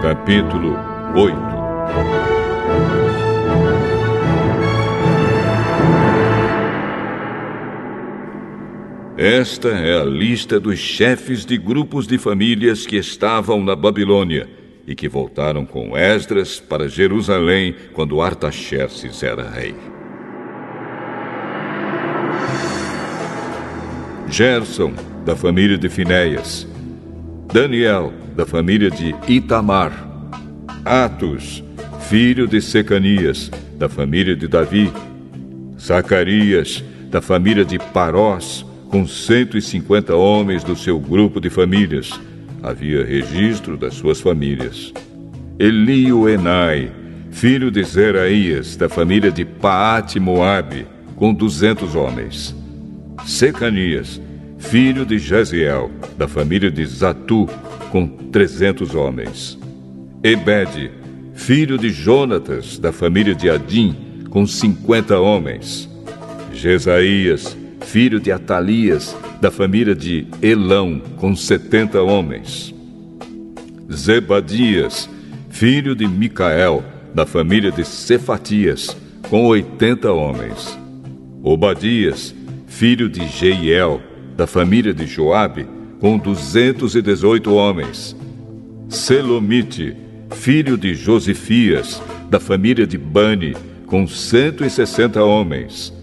capítulo 8. Esta é a lista dos chefes de grupos de famílias que estavam na Babilônia e que voltaram com Esdras para Jerusalém quando Artaxerxes era rei. Gerson, da família de Finéias. Daniel, da família de Itamar. Atos, filho de Secanias, da família de Davi. Zacarias, da família de Parós, com 150 homens do seu grupo de famílias. Havia registro das suas famílias. Elioenai, filho de Zeraías, da família de Paate-Moabe, com 200 homens. Secanias, filho de Jaziel, da família de Zatu, com 300 homens. Ebede, filho de Jonatas, da família de Adim, com 50 homens. Jesaías, filho de Atalias, da família de Elão, com 70 homens. Zebadias, filho de Micael, da família de Cefatias, com 80 homens. Obadias, filho de Jeiel, da família de Joabe, com 218 homens. Selomite, filho de Josifias, da família de Bani, com 160 homens.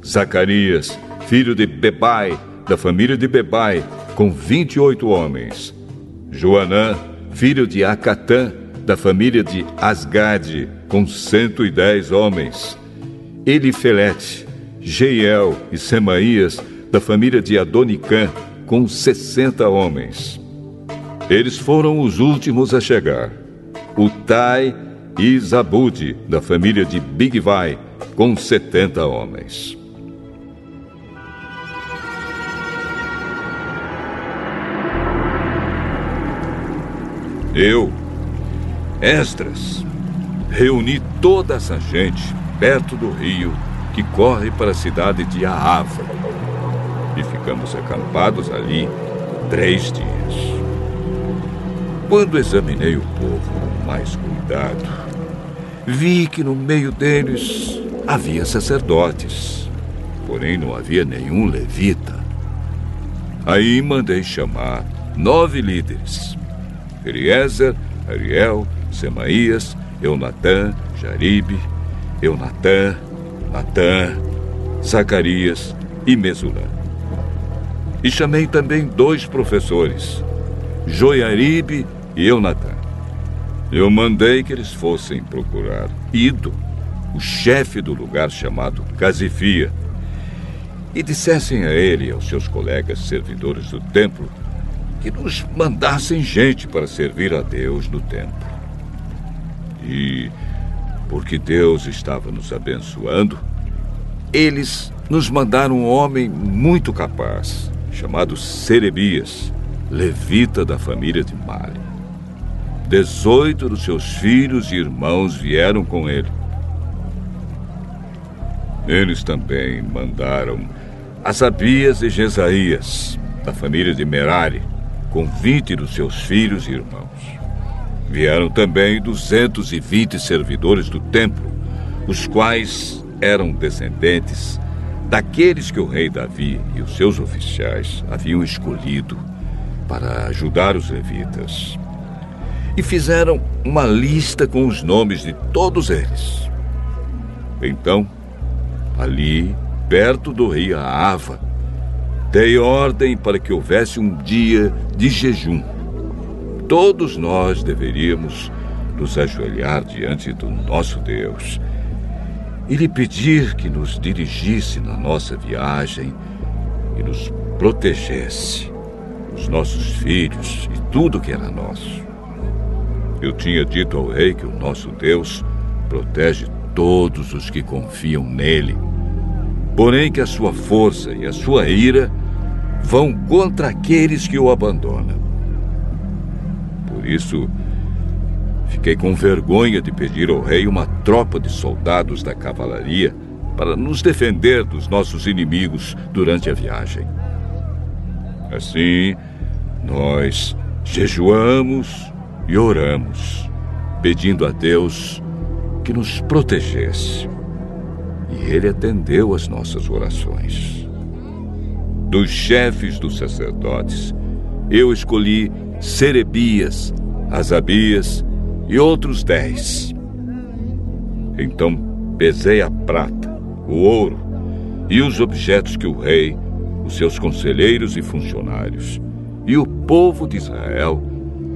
Zacarias, filho de Bebai, da família de Bebai, com 28 homens. Joanã, filho de Acatã, da família de Asgade, com 110 homens. Elifelete, Jeiel e Semaías, da família de Adonicã, com 60 homens. Eles foram os últimos a chegar. Utai e Zabude, da família de Bigvai, com 70 homens. Eu, Esdras, reuni toda essa gente perto do rio que corre para a cidade de Ahava. E ficamos acampados ali 3 dias. Quando examinei o povo com mais cuidado, vi que no meio deles havia sacerdotes, porém não havia nenhum levita, Aí mandei chamar 9 líderes: Eliezer, Ariel, Semaías, Eunatã, Jaribe, Eunatã, Natã, Zacarias e Mesulã. E chamei também 2 professores, Joiaribe e Eunatã. Eu mandei que eles fossem procurar Ido, o chefe do lugar chamado Casifia, e dissessem a ele e aos seus colegas servidores do templo que nos mandassem gente para servir a Deus no templo. E, porque Deus estava nos abençoando, eles nos mandaram um homem muito capaz, chamado Serebias, levita da família de Mali. 18 dos seus filhos e irmãos vieram com ele. Eles também mandaram Asabias e Jesaías, da família de Merari, com 20 dos seus filhos e irmãos. Vieram também 220 servidores do templo, os quais eram descendentes daqueles que o rei Davi e os seus oficiais haviam escolhido para ajudar os levitas. E fizeram uma lista com os nomes de todos eles. Então, ali, perto do rio Ahava, dei ordem para que houvesse um dia de jejum. Todos nós deveríamos nos ajoelhar diante do nosso Deus e lhe pedir que nos dirigisse na nossa viagem e nos protegesse, os nossos filhos e tudo que era nosso. Eu tinha dito ao rei que o nosso Deus protege todos os que confiam nele, porém que a sua força e a sua ira vão contra aqueles que o abandonam. Por isso, fiquei com vergonha de pedir ao rei uma tropa de soldados da cavalaria para nos defender dos nossos inimigos durante a viagem. Assim, nós jejuamos e oramos, pedindo a Deus que nos protegesse. E ele atendeu às nossas orações. Dos chefes dos sacerdotes, eu escolhi Serebias, Asabias e outros 10. Então pesei a prata, o ouro e os objetos que o rei, os seus conselheiros e funcionários e o povo de Israel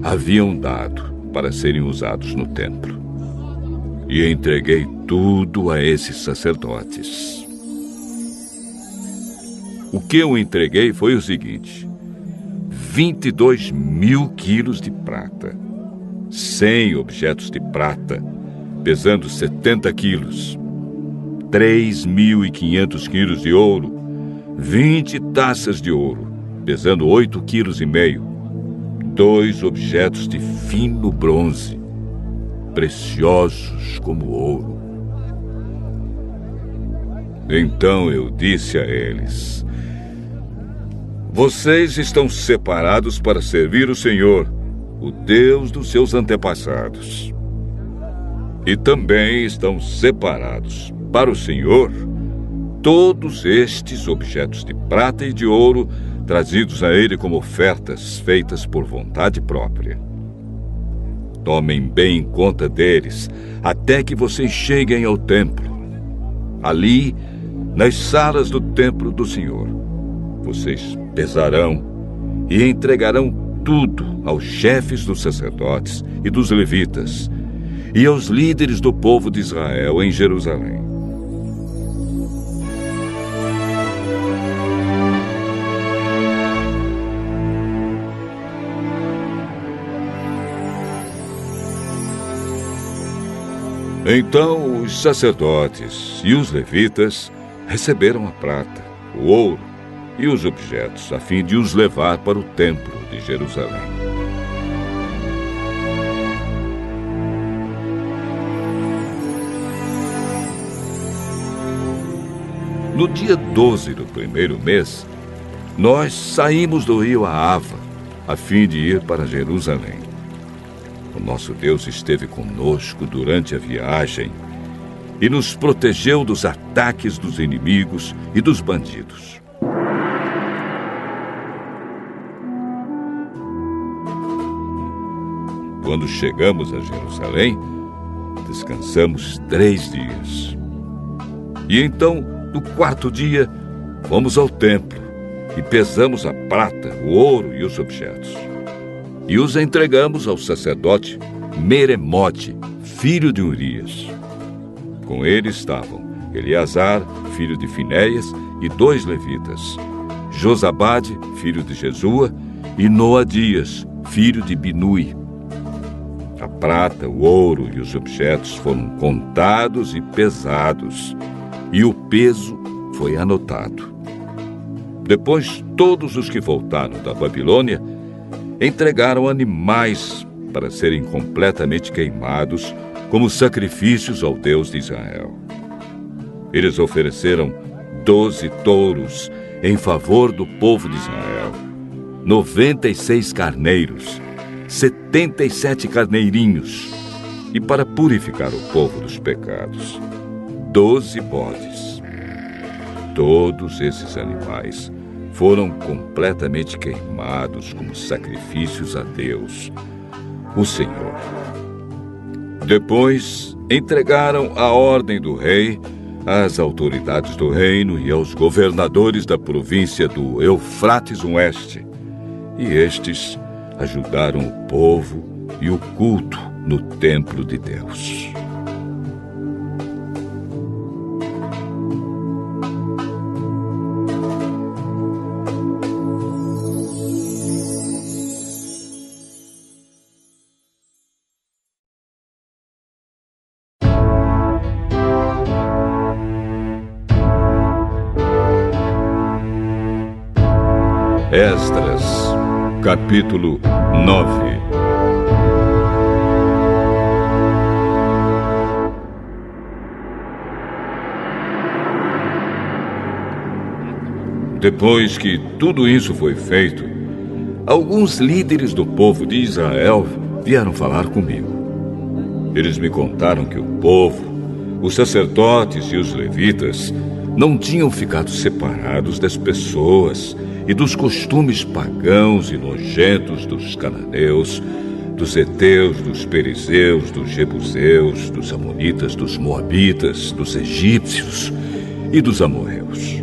haviam dado para serem usados no templo. E entreguei tudo a esses sacerdotes. O que eu entreguei foi o seguinte: 22.000 quilos de prata, 100 objetos de prata, pesando 70 quilos, 3.500 quilos de ouro, 20 taças de ouro, pesando 8,5 quilos, 2 objetos de fino bronze, preciosos como ouro. Então eu disse a eles: vocês estão separados para servir o Senhor, o Deus dos seus antepassados. E também estão separados para o Senhor todos estes objetos de prata e de ouro trazidos a ele como ofertas feitas por vontade própria. Tomem bem conta deles até que vocês cheguem ao templo. Ali, nas salas do templo do Senhor, vocês pesarão e entregarão tudo aos chefes dos sacerdotes e dos levitas e aos líderes do povo de Israel em Jerusalém. Então os sacerdotes e os levitas receberam a prata, o ouro e os objetos, a fim de os levar para o templo de Jerusalém. No dia 12 do primeiro mês, nós saímos do rio Ahava, a fim de ir para Jerusalém. O nosso Deus esteve conosco durante a viagem e nos protegeu dos ataques dos inimigos e dos bandidos. quando chegamos a Jerusalém, descansamos 3 dias. E então, no 4º dia, fomos ao templo e pesamos a prata, o ouro e os objetos. E os entregamos ao sacerdote Meremote, filho de Urias. Com ele estavam Eleazar, filho de Finéias, e 2 levitas, Josabade, filho de Jesua, e Noadias, filho de Binui. A prata, o ouro e os objetos foram contados e pesados, e o peso foi anotado. Depois, todos os que voltaram da Babilônia entregaram animais para serem completamente queimados como sacrifícios ao Deus de Israel. Eles ofereceram 12 touros em favor do povo de Israel, 96 carneiros, 77 carneirinhos, e para purificar o povo dos pecados, 12 bodes. Todos esses animais foram completamente queimados como sacrifícios a Deus, o Senhor. Depois, entregaram a ordem do rei às autoridades do reino e aos governadores da província do Eufrates Oeste, e estes ajudaram o povo e o culto no templo de Deus. Esdras, capítulo 9. Depois que tudo isso foi feito, alguns líderes do povo de Israel vieram falar comigo. Eles me contaram que o povo, os sacerdotes e os levitas não tinham ficado separados das pessoas e dos costumes pagãos e nojentos dos cananeus, dos heteus, dos perizeus, dos jebuseus, dos amonitas, dos moabitas, dos egípcios e dos amorreus.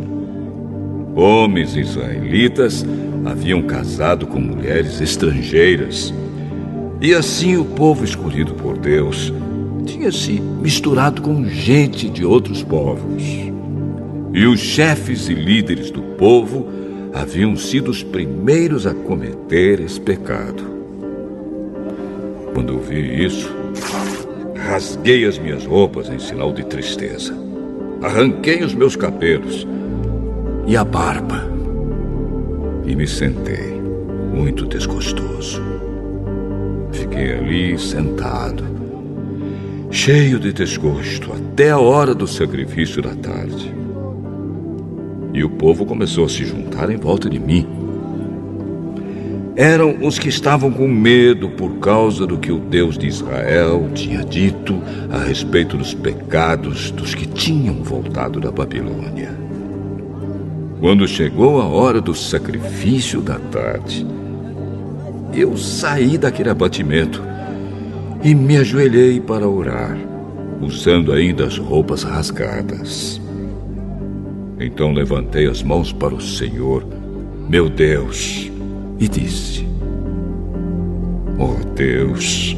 Homens israelitas haviam casado com mulheres estrangeiras, e assim o povo escolhido por Deus tinha se misturado com gente de outros povos. E os chefes e líderes do povo haviam sido os primeiros a cometer esse pecado. Quando eu vi isso, rasguei as minhas roupas em sinal de tristeza. Arranquei os meus cabelos e a barba e me sentei, muito desgostoso. Fiquei ali sentado, cheio de desgosto, até a hora do sacrifício da tarde. E o povo começou a se juntar em volta de mim. Eram os que estavam com medo por causa do que o Deus de Israel tinha dito a respeito dos pecados dos que tinham voltado da Babilônia. Quando chegou a hora do sacrifício da tarde, eu saí daquele abatimento e me ajoelhei para orar, usando ainda as roupas rasgadas. Então levantei as mãos para o Senhor, meu Deus, e disse: Oh Deus,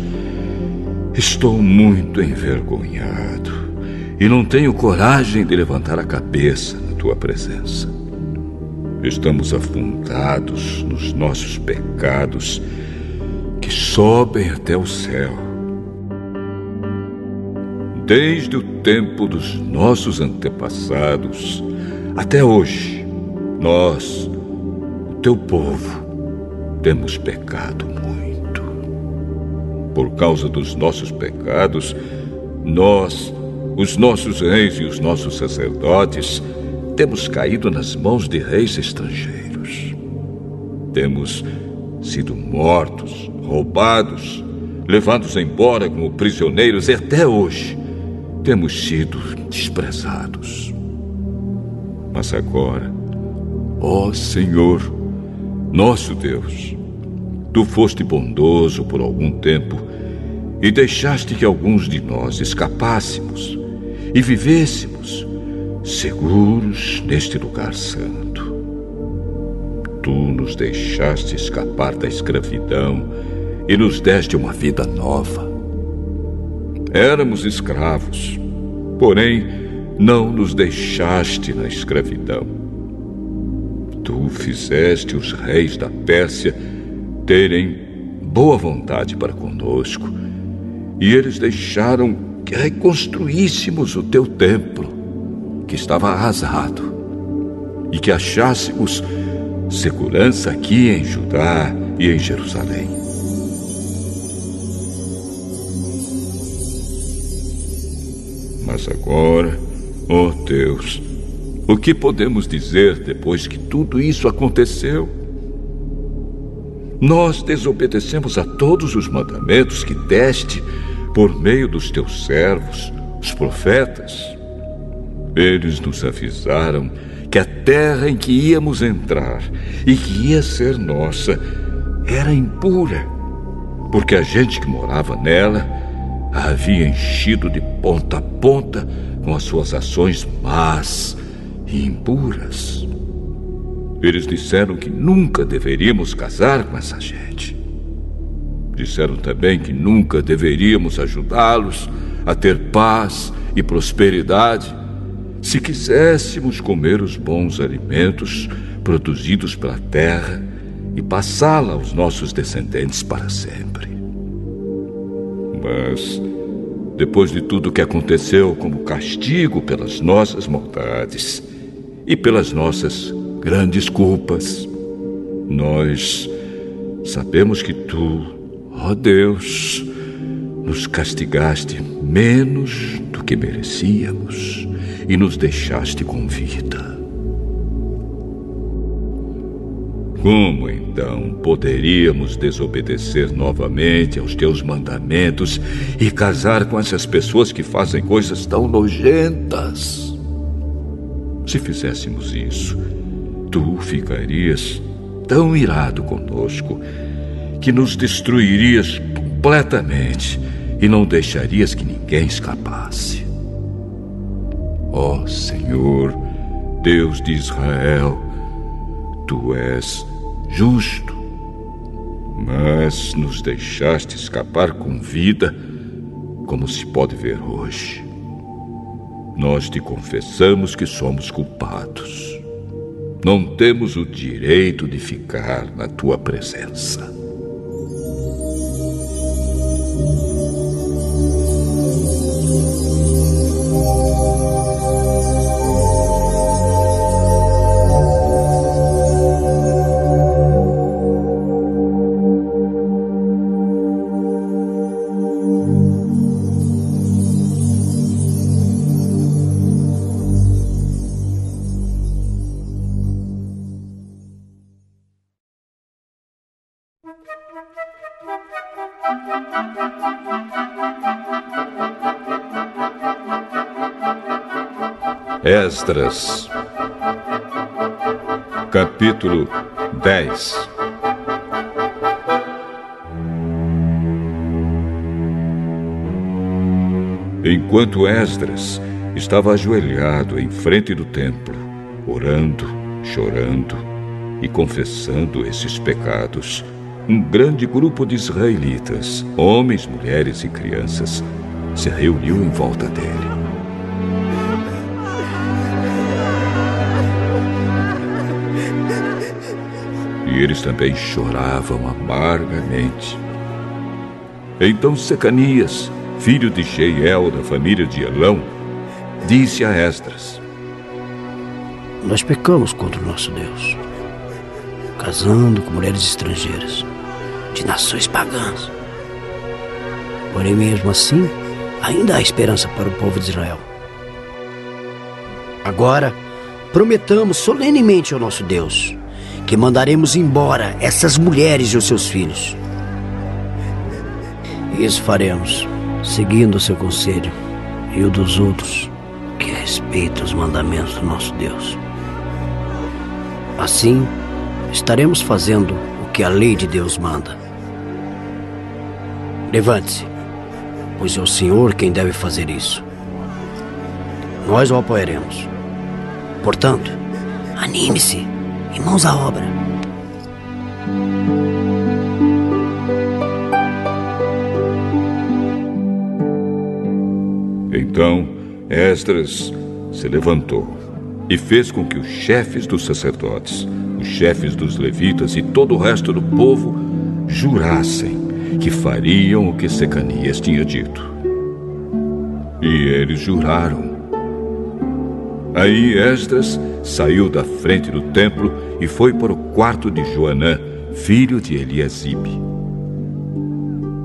estou muito envergonhado e não tenho coragem de levantar a cabeça na tua presença. Estamos afundados nos nossos pecados que sobem até o céu. Desde o tempo dos nossos antepassados até hoje, nós, o teu povo, temos pecado muito. Por causa dos nossos pecados, nós, os nossos reis e os nossos sacerdotes, temos caído nas mãos de reis estrangeiros. Temos sido mortos, roubados, levados embora como prisioneiros e até hoje temos sido desprezados. Mas agora, ó Senhor, nosso Deus, tu foste bondoso por algum tempo e deixaste que alguns de nós escapássemos e vivêssemos seguros neste lugar santo. Tu nos deixaste escapar da escravidão e nos deste uma vida nova. Éramos escravos, porém não nos deixaste na escravidão. Tu fizeste os reis da Pérsia terem boa vontade para conosco, e eles deixaram que reconstruíssemos o teu templo, que estava arrasado, e que achássemos segurança aqui em Judá e em Jerusalém. Mas agora, ó Deus, o que podemos dizer depois que tudo isso aconteceu? Nós desobedecemos a todos os mandamentos que deste por meio dos teus servos, os profetas. Eles nos avisaram que a terra em que íamos entrar e que ia ser nossa era impura, porque a gente que morava nela a havia enchido de ponta a ponta com as suas ações más e impuras. Eles disseram que nunca deveríamos casar com essa gente. Disseram também que nunca deveríamos ajudá-los a ter paz e prosperidade se quiséssemos comer os bons alimentos produzidos pela terra e passá-la aos nossos descendentes para sempre. Mas, depois de tudo o que aconteceu como castigo pelas nossas maldades e pelas nossas grandes culpas, nós sabemos que tu, ó Deus, nos castigaste menos do que merecíamos e nos deixaste com vida. Como então poderíamos desobedecer novamente aos teus mandamentos e casar com essas pessoas que fazem coisas tão nojentas? Se fizéssemos isso, tu ficarias tão irado conosco que nos destruirias completamente e não deixarias que ninguém escapasse. Ó Senhor, Deus de Israel, tu és justo, mas nos deixaste escapar com vida, como se pode ver hoje. Nós te confessamos que somos culpados. Não temos o direito de ficar na tua presença. Esdras, capítulo 10. Enquanto Esdras estava ajoelhado em frente do templo, orando, chorando e confessando esses pecados, um grande grupo de israelitas, homens, mulheres e crianças, se reuniu em volta dele. E eles também choravam amargamente. Então Secanias, filho de Jeiel, da família de Elão, disse a Esdras: Nós pecamos contra o nosso Deus, casando com mulheres estrangeiras, de nações pagãs. Porém, mesmo assim, ainda há esperança para o povo de Israel. Agora, prometamos solenemente ao nosso Deus que mandaremos embora essas mulheres e os seus filhos. Isso faremos, seguindo o seu conselho e o dos outros que respeitam os mandamentos do nosso Deus. Assim, estaremos fazendo o que a lei de Deus manda. Levante-se pois é o Senhor quem deve fazer isso. Nós o apoiaremos. Portanto, anime-se e mãos à obra. Então Esdras se levantou e fez com que os chefes dos sacerdotes, os chefes dos levitas e todo o resto do povo jurassem que fariam o que Secanias tinha dito. E eles juraram. Aí Esdras saiu da frente do templo e foi para o quarto de Joanã, filho de Eliasibe.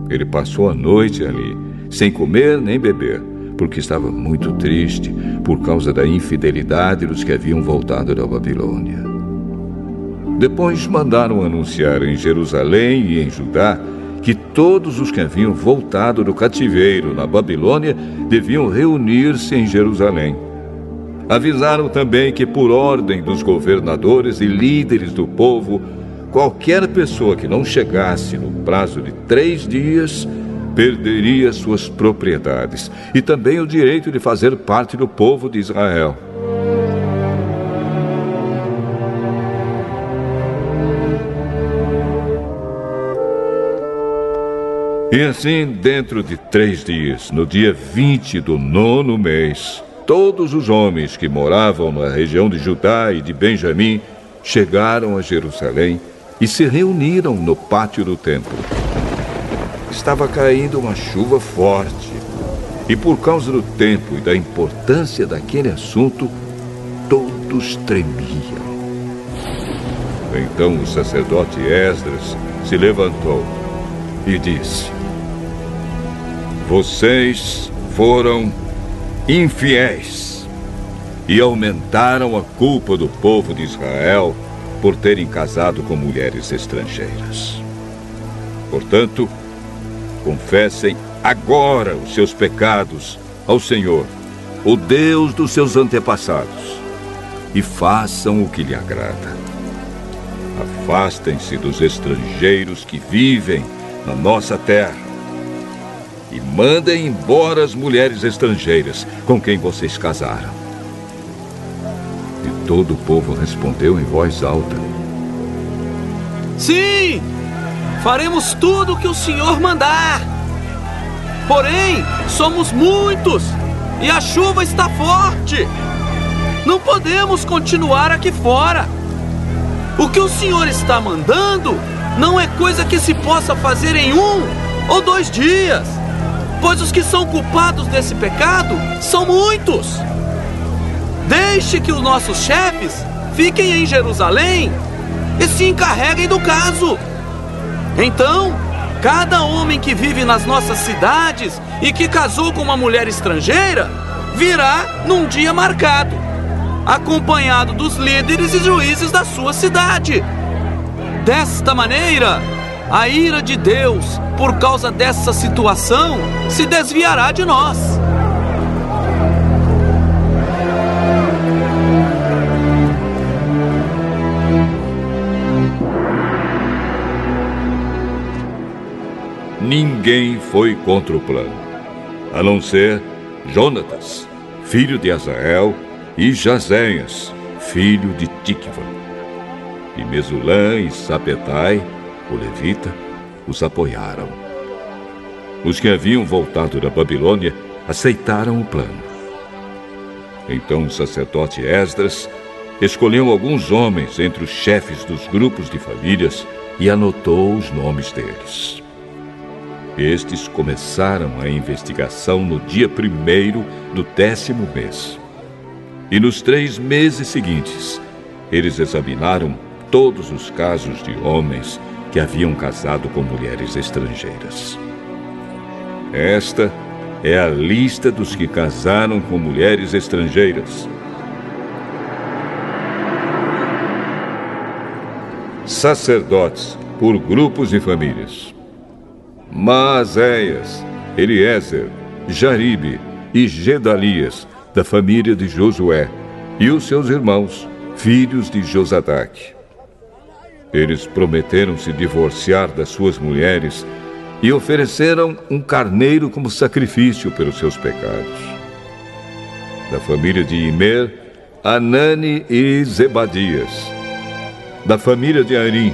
Ele passou a noite ali, sem comer nem beber, porque estava muito triste por causa da infidelidade dos que haviam voltado da Babilônia. Depois mandaram anunciar em Jerusalém e em Judá que todos os que haviam voltado do cativeiro na Babilônia deviam reunir-se em Jerusalém. Avisaram também que, por ordem dos governadores e líderes do povo, qualquer pessoa que não chegasse no prazo de 3 dias perderia suas propriedades e também o direito de fazer parte do povo de Israel. E assim, dentro de 3 dias, no dia 20 do 9º mês, todos os homens que moravam na região de Judá e de Benjamim chegaram a Jerusalém e se reuniram no pátio do templo. Estava caindo uma chuva forte e, por causa do tempo e da importância daquele assunto, todos tremiam. Então o sacerdote Esdras se levantou e disse: Vocês foram infiéis e aumentaram a culpa do povo de Israel por terem casado com mulheres estrangeiras. Portanto, confessem agora os seus pecados ao Senhor, o Deus dos seus antepassados, e façam o que lhe agrada. Afastem-se dos estrangeiros que vivem na nossa terra e mandem embora as mulheres estrangeiras com quem vocês casaram. E todo o povo respondeu em voz alta: Sim! Faremos tudo o que o Senhor mandar. Porém, somos muitos e a chuva está forte. Não podemos continuar aqui fora. O que o Senhor está mandando não é coisa que se possa fazer em 1 ou 2 dias, pois os que são culpados desse pecado são muitos. Deixe que os nossos chefes fiquem em Jerusalém e se encarreguem do caso. Então, cada homem que vive nas nossas cidades e que casou com uma mulher estrangeira virá num dia marcado, acompanhado dos líderes e juízes da sua cidade. Desta maneira, a ira de Deus, por causa dessa situação, se desviará de nós. Ninguém foi contra o plano, a não ser Jonatas, filho de Azael, e Jazéias, filho de Tikva. E Mesulã e Sabetai, o levita, os apoiaram. Os que haviam voltado da Babilônia aceitaram o plano. Então o sacerdote Esdras escolheu alguns homens entre os chefes dos grupos de famílias e anotou os nomes deles. Estes começaram a investigação no dia 1º do 10º mês. E nos 3 meses seguintes, eles examinaram todos os casos de homens que haviam casado com mulheres estrangeiras. Esta é a lista dos que casaram com mulheres estrangeiras. Sacerdotes por grupos e famílias: Maazéias, Eliezer, Jaribe e Gedalias, da família de Josué, e os seus irmãos, filhos de Josadaque. Eles prometeram se divorciar das suas mulheres e ofereceram um carneiro como sacrifício pelos seus pecados. Da família de Imer, Anani e Zebadias. Da família de Arim,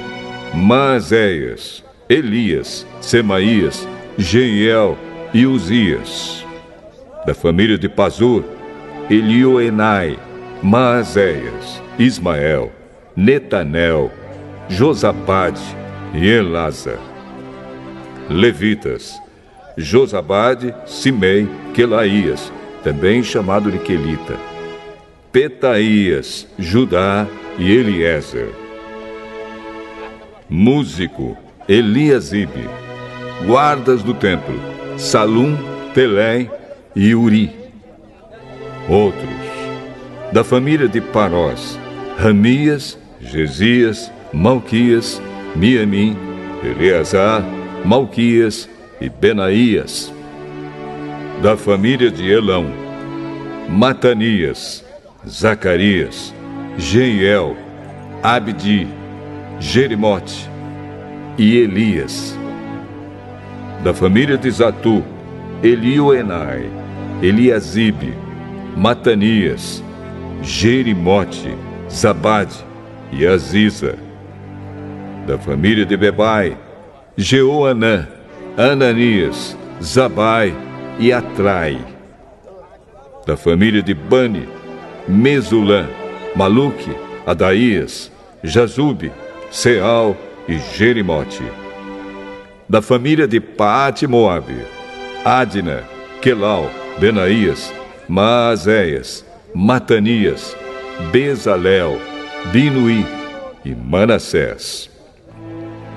Maazéias, Elias, Semaías, Jeiel e Uzias. Da família de Pazur, Elioenai, Maazéias, Ismael, Netanel, Josabade e Elasa. Levitas, Josabade, Simei, Quelaías, também chamado de Quelita, Petaías, Judá e Eliezer. Músico, Eliasibe. Guardas do templo, Salum, Telém e Uri. Outros, da família de Parós, Ramias, Gesias, Malquias, Miamim, Eleazar, Malquias e Benaías. Da família de Elão, Matanias, Zacarias, Jeiel, Abdi, Jerimote e Elias. Da família de Zatu, Elioenai, Eliasibe, Matanias, Jerimote, Zabade e Aziza. Da família de Bebai, Jeoanã, Ananias, Zabai e Atrai. Da família de Bani, Mesulã, Maluque, Adaías, Jazube, Seal e Jerimote. Da família de Paate Moabe, Adna, Quelau, Benaías, Maazéias, Matanias, Bezalel, Binuí e Manassés.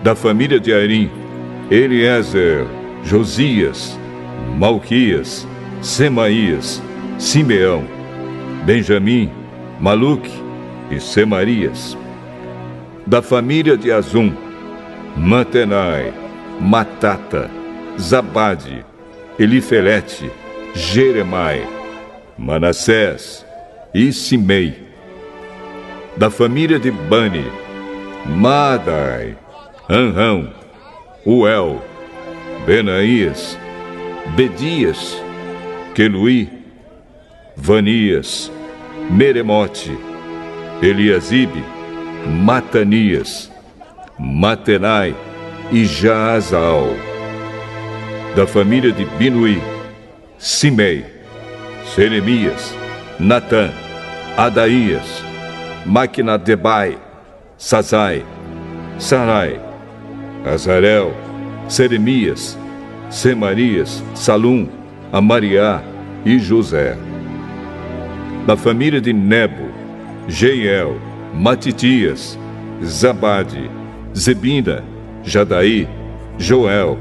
Da família de Arim, Eliezer, Josias, Malquias, Semaías, Simeão, Benjamim, Maluque e Semarias. Da família de Azum, Mantenai, Matata, Zabade, Elifelete, Jeremai, Manassés e Simei. Da família de Bani, Maadai, Anrão, Uel, Benaías, Bedias, Queluí, Vanias, Meremote, Eliasibe, Matanias, Matenai e Jaazal. Da família de Binuí, Simei, Seremias, Natã, Adaías, Maquinadebai, Sazai, Sarai, Azarel, Seremias, Semarias, Salum, Amariá e José. Da família de Nebo, Jeiel, Matitias, Zabade, Zebina, Jadaí, Joel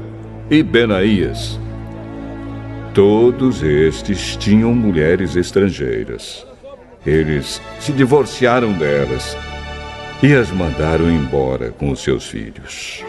e Benaías. Todos estes tinham mulheres estrangeiras. Eles se divorciaram delas e as mandaram embora com os seus filhos.